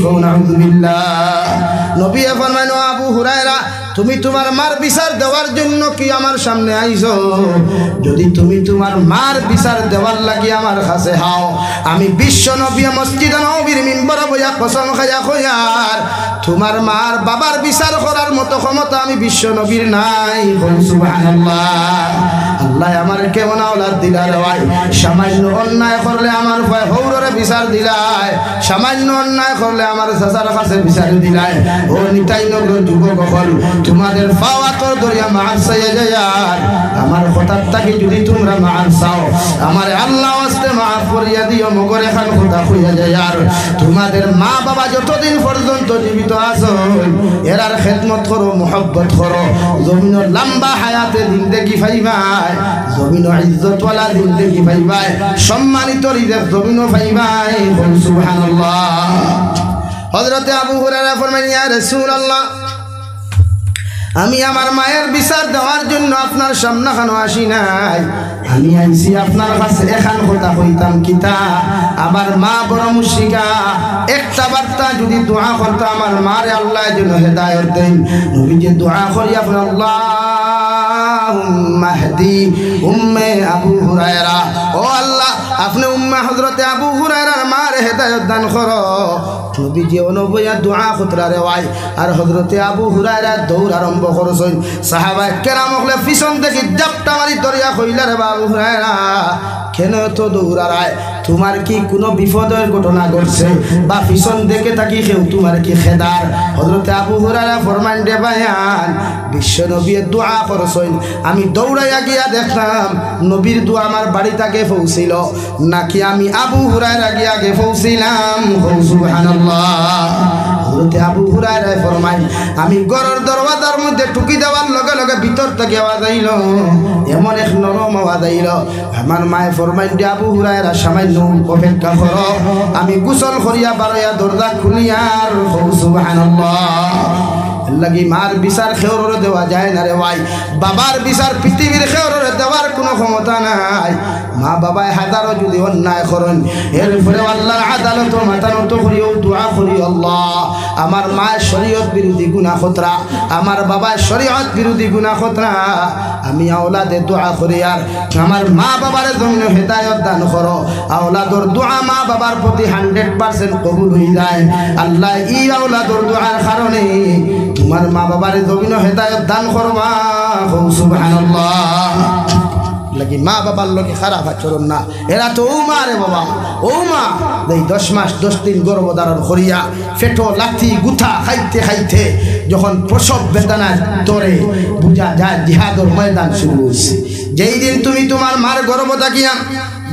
আলহামদুলিল্লাহ নবী ফরমাইন আবু হুরায়রা তুমি তোমার মার বিচার দেওয়ার জন্য কি আমার সামনে আইছো যদি তুমি তোমার মার বিচার দেওয়ার লাগি আমার কাছে হাও আমি বিশ্ব নবী মসজিদে নববীর মিম্বরে বইয়া কসম খাইয়া কইয়ার তোমার মার বাবার বিচার করার মতো ক্ষমতা আমি বিশ্ব নবীর নাই সুবহানাল্লাহ আল্লাহ আমার কেমন আওলাদ দিলার ভাই সামান্য অন্যায় করলে আমার ভয় হৌররে বিচার দিলাই সামান্য অন্যায় করলে আমার চাচার কাছে বিচার দিলাই ও নিতাই নগর যুবক হল তোমাদের পাওয়া তোর দরিয়া মার চাইয়া যায় আমার কথার থাকি যদি তোমরা মার চাও আমার আল্লাহ আস্তে মাফ করিয়া দিও মগর এখন কথা হইয়া যায় আর তোমাদের মা বাবা যতদিন পর্যন্ত জীবিত আছো এরার খেদমত করো মোহব্বত করো জমিনের লম্বা হায়াতে জিন্দেগি পাইবাই জমিনের ইজ্জতওয়ালা জিন্দেগি পাইবাই সম্মানিত রিজেক জমিনও পাইবাই সুবহানাল্লাহ হযরত আবু হুরায়রা ফরমাইলেন ইয়া রাসূলুল্লাহ আমি আমার মায়ের বিচার দেওয়ার জন্য আপনার সামনে খানো আসি নাই আমি আইছি আপনার কাছে এখান কথা কইতাম কিতা আমার মা বড় মুশরিকা একটা বার্তা যদি দোয়া করতে আমার মারে আল্লাহ যেন হেদায়েত দেন নবী যে দোয়া করি আপনার আল্লাহুম্মা হদি উম্মে আবু হুরায়রা ও আল্লাহ আপনি উম্মে হযরতে আবু হুরায়রার মারে হেদায়েত দান করো নবী যে অনুবয়া দোয়া খুতরা রে ভাই আর হযরতে আবু হুরায়রা দৌড় আরম্ভ করছেন সাহাবায়ে কেরাম হলে পিছন থেকে জাপটা মারি দরিয়া কইলা রে আবু হুরায়রা কেন তো দৌড়ায় তোমার কি কোনো বিপদের ঘটনা ঘটছে বা পিছন দেখে থাকি কেউ তোমার কি খেদার হযরতে আবু হুরায়রা ফরমান দে বায়ান বিশ্ব নবীর দোয়া করছেন আমি দৌড়াইয়া গিয়া দেখলাম নবীর দোয়া আমার বাড়ি থেকে পৌঁছিল নাকি আমি আবু হুরায়রা গিয়া আগে পৌঁছিলাম সুবহানাল্লাহ হযরতে আবু হুরায়রা ফরমান আমি ঘরের দরওয়াজার মধ্যে টুকি দেওয়ার লগে লগে ভিতর থেকে আওয়াজ আইল এমন এক নরম আওয়াজ আইল আমার মায়ে ফরমান দে আবু হুরায়রা সামান্য অপেক্ষা করো আমি গোসল করিয়া বারোয়া দরজা খুলিয়ার সুবহানাল্লাহ লাগি মার বিচার খেওরে দেওয়া যায় না রে ভাই বাবার বিচার পৃথিবীর খেওরে দেওয়ার কোনো ক্ষমতা নাই মা বাবায় হাজারো যদি অন্যায় করেন এরপরে আল্লাহর আদালত মাথা নত করিও দোয়া করি আল্লাহ আমার মায়ের শরীয়ত বিরোধী গুনাহ খতরা আমার বাবার শরীয়ত বিরোধী গুনাহ খতরা আমি আওলাদে দোয়া করি আর আমার মা বাবার জন্য হেদায়েত দান করো আওলাদর দোয়া মা বাবার প্রতি 100% কবুল হয়ে যায় আল্লাহ এই আওলাদর দোয়ার কারণে তোমার মা বাবার জমিন হেদায়েত দান করবা সুবহানাল্লাহ লাগি মা বাবার লোকে খারাপ আচরণ না এরা তো ও মা রে বাবা ও মা এই 10 মাস 10 দিন গর্ভধারণ করিয়া ফেটো লাথি গুথা খাইতে খাইতে যখন প্রসব বেদনা ধরে বুঝা যায় জিহাদের ময়দান শুরু হইছে যেই দিন তুমি তোমার মার গর্ভ থাকিয়া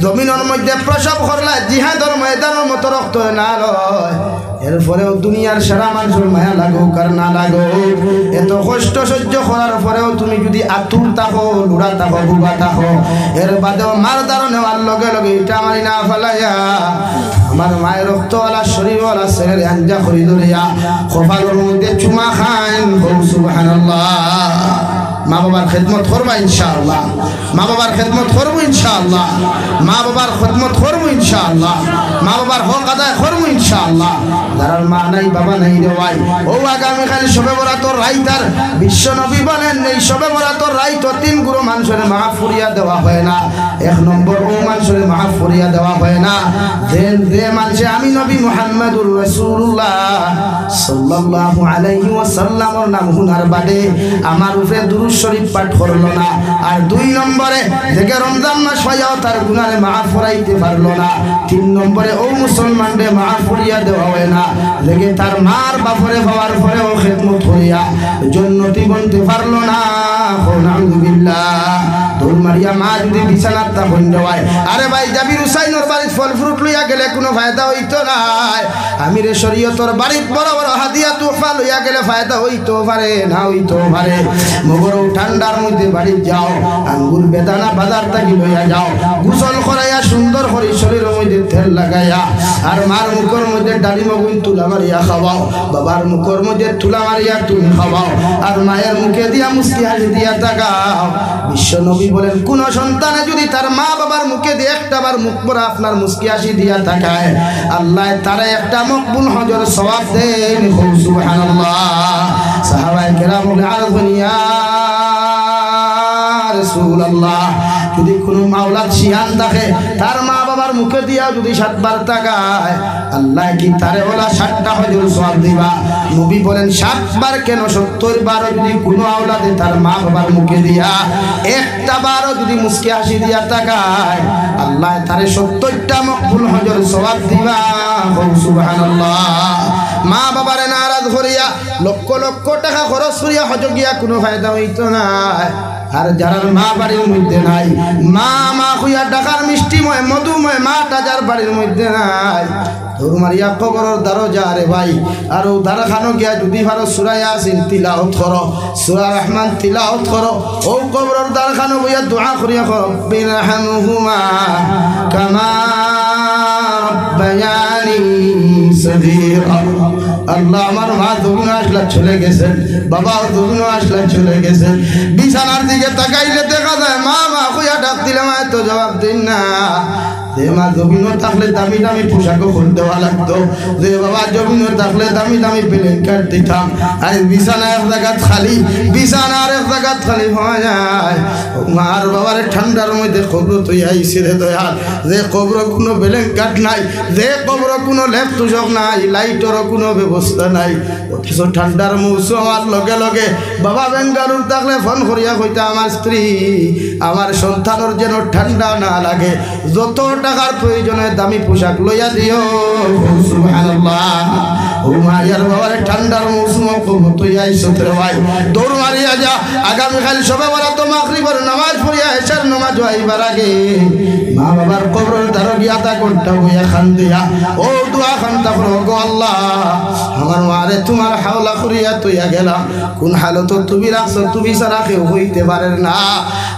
জমিনের মধ্যে প্রসব করলা জিহাদের ময়দানের মতো রক্ত না লয় এরপরেও দুনিয়ার সারা মানুষের মায়া লাগুক আর না লাগুক এত কষ্ট সহ্য করার পরেও তুমি যদি আতুর থাকো লুড়া থাকো বুবা থাকো এর বাদেও মার দ্বারা নেওয়ার লগে লগে এটা মারি না ফেলাইয়া আমার মায়ের রক্তওয়ালা শরীরওয়ালা ছেলের আঞ্জা করি ধরিয়া কপালের মধ্যে চুমা খান সুবহানাল্লাহ মা বাবার খেদমত করবা ইনশাআল্লাহ মা বাবার খেদমত করবো ইনশাআল্লাহ মা বাবার খেদমত করবো ইনশাআল্লাহ মা বাবার হক আদায় করবো ইনশাআল্লাহ যার মা নাই বাবা নাই রে ভাই ও আগামীকাল শবে বরাতর রাইতার বিশ্ব নবী বলেন এই শবে বরাতর রাইত 3 গুরু মানুষের মাফ করিয়া দেওয়া হয় না এক নম্বর ও মানুষের মাফ করিয়া দেওয়া হয় না যে মানুষে আমি নবী মুহাম্মদুর রাসূলুল্লাহ সাল্লাল্লাহু আলাইহি ওয়াসাল্লামের নাম হুনার বাদে আমার উপরে দুরূদ শরীফ পাঠ করলো না আর 2 নম্বরে দেখে রমজান মাস হইয়াও তার গুনাহে মাফ করাইতে পারলো না 3 নম্বরে ও মুসলমানদের মাফ করিয়া দেওয়া হয় না দেখে তার মার বাপরে হওয়ার পরেও খেদমত করিয়া জান্নাতি বনতে পারলো না আলহামদুলিল্লাহ দৌড় মারিয়া মা যদি বিছানার তা বন্ধ হয় আরে ভাই জাবির হুসাইনের বাড়ির ফল ফ্রুট লইয়া গেলে কোনো ফায়দা হইতো না আমিরে শরীয়তর বাড়ির বড় বড় হাদিয়া তোফা লইয়া গেলে ফায়দা হইতো পারে না হইতো পারে মগর ঠান্ডার মধ্যে বাড়ি যাও আঙ্গুর বেদানা বাজার থেকে লইয়া যাও গোসল করাইয়া সুন্দর করে শরীরের মধ্যে তেল লাগাইয়া আর মার মুখের মধ্যে ডালি মগুন তুলা মারিয়া খাওয়াও বাবার মুখের মধ্যে তুলা মারিয়া তুমি খাওয়াও আর মায়ের মুখে দিয়া মুস্কি হাসি দিয়া তাকাও বিশ্ব নবী বলেন কোন সন্তানে যদি তার মা বাবার মুখে দিয়ে একটাবার মুখ পরা আপনার মুস্কি হাসি দিয়া তাকায় আল্লাহ তারে একটা মকবুল হজর সওয়াব দেন সুবহানাল্লাহ সাহাবায়ে কেরাম আরজুন ইয়া রাসূলুল্লাহ যদি কোনো মাওলাদ শিয়ান থাকে তার মা বাবার মুখে দিয়া যদি 7 বার তাকায় আল্লাহ কি তারে ওলা 60টা হজর সওয়াব দিবা নবী বলেন 7 বার কেন 70 বার যদি কোনো আওলাদে তার মা বাবার মুখে দিয়া একটা বারও যদি মুস্কি হাসি দিয়া তাকায় আল্লাহ তারে 70টা মকবুল হজর সওয়াব দিবা সুবহানাল্লাহ মা বাবারে নারাজ করিয়া লক্ষ লক্ষ টাকা খরচ করিয়া হজ গিয়া কোনো ফায়দা হইতো না আর যারা মা বাড়ির মধ্যে নাই মা মা খুইয়া ডাকার মিষ্টিময় মধুময় মা তাজার বাড়ির মধ্যে নাই তোর মারিয়া কবরের দ্বারো যা রে ভাই আর ও দ্বার খানো গিয়া যদি ভারো সূরা ইয়াসিন তিলাওয়াত করো সূরা রহমান তিলাওয়াত করো ও কবরের দ্বার খানো বইয়া দোয়া করিয়া করো রব্বিনা হামহুমা কামা রব্বায়ানি সগীরা আল্লাহ আমার মা দুগুণ আসলা চলে গেছেন বাবাও দুগুণ আসলা চলে গেছেন বিছানার দিকে তাকাইলে দেখা যায় মা মা কইয়া ডাক দিলে মা তো জবাব দিন না যে মা জমিন থাকলে দামি দামি পোশাকও খুলতে দেওয়া লাগতো যে বাবা জমিন থাকলে দামি দামি প্লেন কাট দিতাম আর বিছানা এক জায়গা খালি বিছানা আর এক জায়গা খালি হয়ে যায় মার বাবার ঠান্ডার মধ্যে কবর তুই আইসি রে দয়াল যে কবর কোনো প্লেন কাট নাই যে কবর কোনো লেপ তুষক নাই লাইটেরও কোনো ব্যবস্থা নাই অথচ ঠান্ডার মৌসুম আমার লগে লগে বাবা বেঙ্গালুর থাকলে ফোন করিয়া কইতা আমার স্ত্রী আমার সন্তানের যেন ঠান্ডা না লাগে যত টাকার প্রয়োজনে দামি পোশাক লইয়া দিও সুবহানাল্লাহ ও মায়ার বাবার ঠান্ডার মৌসুম কবুতই আইছো তোর ভাই দৌড় মারিয়া যা আগামী কাল সবে বলা তো মাগরিবের নামাজ পড়িয়া এশার নামাজ হইবার আগে মা বাবার কবরের ধারে গিয়া তা কোনটা হইয়া খান দিয়া ও দোয়া খান তা করো গো আল্লাহ আমার মারে তোমার হাওলা করিয়া তুইয়া গেলাম কোন হালত তুমি রাখছো তুমি ছাড়া কেউ হইতে পারে না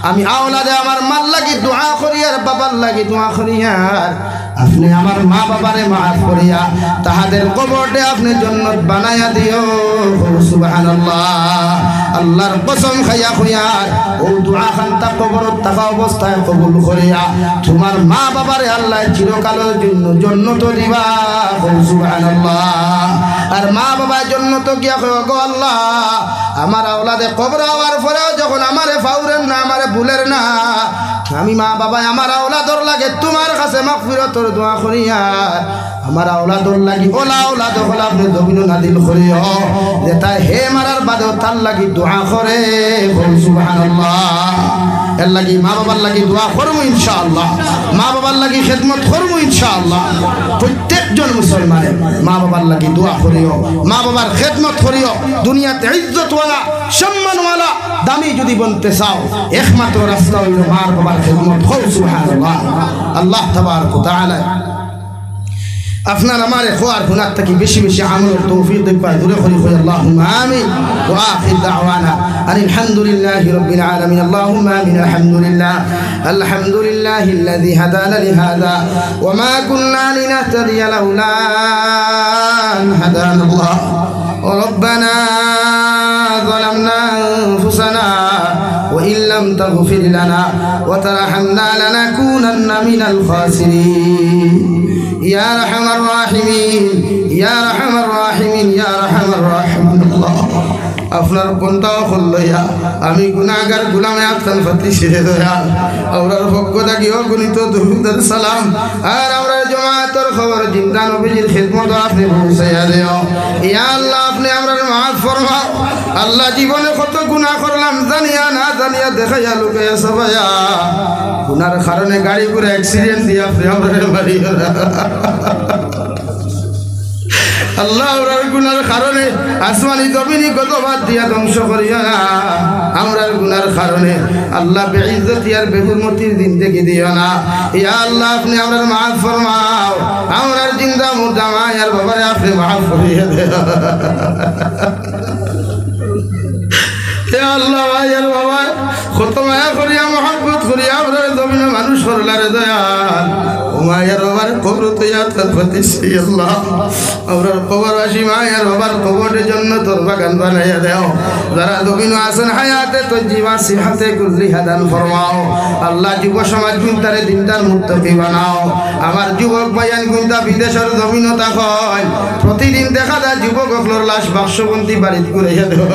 আমি আওলাদে আমার মাল লাগি দোয়া করি আর বাবার লাগি দোয়া করি আর আপনি আমার মা বাবারে মাফ করিয়া তাহাদের কবরটা আপনি জান্নাত বানায়া দিও সুবহানাল্লাহ আল্লাহর কসম খাইয়া কইয়া ও দোয়া খান তা কবরত থাকা অবস্থায় কবুল করিয়া তোমার মা বাবারে আল্লাহ চিরকালের জন্য জান্নাত দিবা সুবহানাল্লাহ আর মা বাবার জান্নাত গিয়া কই গো আল্লাহ আমার আওলাদে কবর হওয়ার পরেও যখন আমারে ফাউরেন না আমারে ভুলের না আমি মা বাবা আমার আওলাদর লাগে তোমার কাছে মাগফিরাতের দোয়া করিয়া আমার আওলাদর লাগি ওলা আওলাদ হল আপনি দবিন নাদিল করিও যে তাই হে মারার বাদেও তার লাগি দোয়া করে সুবহানাল্লাহ এর লাগি মা বাবার লাগি দোয়া করবো ইনশাআল্লাহ মা বাবার লাগি খেদমত করবো ইনশাআল্লাহ প্রত্যেকজন মুসলমানের মা বাবার লাগি দোয়া করিও মা বাবার খেদমত করিও দুনিয়াতে ইজ্জতওয়ালা সম্মানওয়ালা দামি যদি বনতে চাও একমাত্র রাস্তা হইল মা বাবার খেদমত করো সুবহানাল্লাহ আল্লাহ তাবারক ওয়া তাআলা আপনার আমার খোয়ার গুনাহ থেকে বেশি বেশি আমলের তৌফিক দিক পায় দূরে করি কই আল্লাহুম্মা আমিন ওয়া আখির দাওয়ানা আলহামদুলিল্লাহি রাব্বিল আলামিন আল্লাহুম্মা আমিন আলহামদুলিল্লাহিল্লাযী হাদানা লিহাযা ওয়া মা কুন্না লিনাহতাদিয়া লাউলা আন হাদানাল্লাহ ربنا ظلمنا أنفسنا وإن لم تغفر لنا وترحمنا لنكونن من الخاسرين يا أرحم الراحمين يا أرحم الراحمين يا أرحم الراحمين الله আপনার কোনটাও খুললইয়া আমি গুনাহগার গোলামে আফতান ফাতি শিরে দয়া আমরার পক্ষ থেকে অগণিত দরুদ সালাম আর আমরা জামাতের খবর জিন্দা নবীর খিদমত আপনি পৌঁছাইয়া দিও ইয়া আল্লাহ আপনি আমরার মাফ ফরমাও আল্লাহ জীবনে কত গুনাহ করলাম জানিয়া না জানিয়া দেখাইয়া লোকে সবাইয়া গুনার কারণে গাড়ি করে অ্যাক্সিডেন্ট দিয়ে আপনি আমরার বাড়ি আল্লাহ আমরার গুনার কারণে আসমানি জমিনি গজবাদ দিয়া ধ্বংস করিয়া না আমরার গুনার কারণে আল্লাহ বেইজ্জতি আর বেহুরমতির জিন্দেগি দিও না ইয়া আল্লাহ আপনি আমরার মাফ ফরমাও আমরার জিন্দা মুর্দা মা আর বাবারে আপনি মাফ করিয়া দেন আল্লাহ ভাইয়ের বাবা কত মায়া করিয়া মহব্বত করিয়া আমরা জমিনে মানুষ করলারে দয়াল ও মায়ের বাবার কবর তৈয়া তার প্রতি আল্লাহ আমরা কবরবাসী মায়ের বাবার কবরের জন্য তোর বাগান বানাইয়া দেও যারা জমিনে আছেন হায়াতে তো জীবা সিহাতে কুল্লি হাদান ফরমাও আল্লাহ যুব সমাজ গুনতারে দিনটার মুত্তাকি বানাও আমার যুবক ভাইয়ান গুনতা বিদেশের জমিনে থাকয় প্রতিদিন দেখা যায় যুবক অকলর লাশ বাক্সবন্দি বাড়িতে ঘুরাইয়া দেও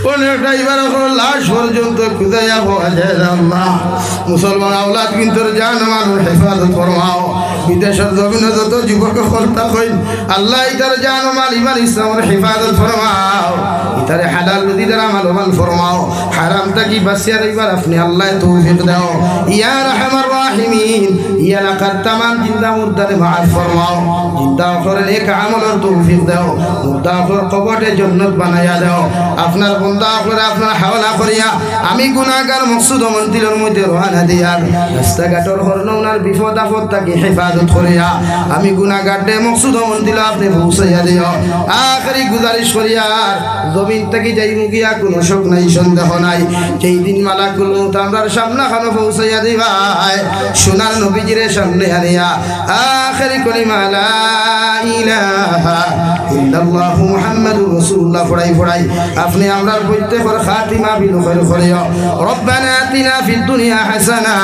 অনেকটা এবার লাশ পর্যন্ত খুঁজাইয়া পাওয়া যায় আল্লাহ মুসলমান আওলাদ কিন্তু জান মানুষ হেফাজত ফরমাও বিদেশের জমিনে যত যুবক কর্তা হইন আল্লাহ ইতার জান মাল ইমান ইসলামের হেফাজত ফরমাও ইতারে হালাল রুজিদার আমল ফরমাও হারামটা কি বাঁচিয়ে রাখবার আপনি আল্লাহ তৌফিক দাও ইয়া রাহমার রাহিমিন ইয়া লাকাত তামাম জিন্দা মুর্দারে মাফ ফরমাও জিন্দা করে নেক আমলের তৌফিক দাও মুর্দা করে কবরে জান্নাত বানায়া দাও আপনার বন্দা করে আপনার হাওলা করিয়া আমি গুনাহগার মকসুদ মন্দিরের মধ্যে রওনা দিয়া রাস্তাঘাটের হরনওনার বিপদ আপদ থেকে হেফাজত করিয়া আমি গুনাহগারদে মকসুদ মন্দিরে আপনি পৌঁছাইয়া দিও আখরি গুজারিশ করিয়া জমিন থেকে যাই মুগিয়া কোনো শোক নাই সন্দেহ নাই যেই দিন মালাকুল মউত আমরার সামনে খানো পৌঁছাইয়া দিবা সোনার নবীজির সামনে আনিয়া আখরি কলিমা লা ইলাহা ইল্লাল্লাহু মুহাম্মাদুর রাসূলুল্লাহ পড়াই পড়াই আপনি আমরার প্রত্যেকের খাতিমা বিল খায়র করিও রব্বানা আতিনা ফিদ দুনিয়া হাসানা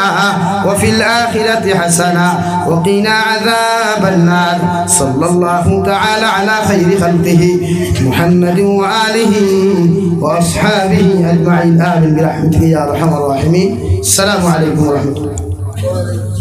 ওয়া ফিল আখিরাতি হাসানা ওয়া কিনা আযাবান নার সাল্লাল্লাহু তাআলা আলা খায়রি খালকিহি মুহাম্মাদিন ওয়া আলিহি ওয়া আসহাবিহি আজমাইন আমিন বিরহমাতিকা ইয়া আরহামার রাহিমিন আসসালামু আলাইকুম ওয়া রাহমাতুল্লাহ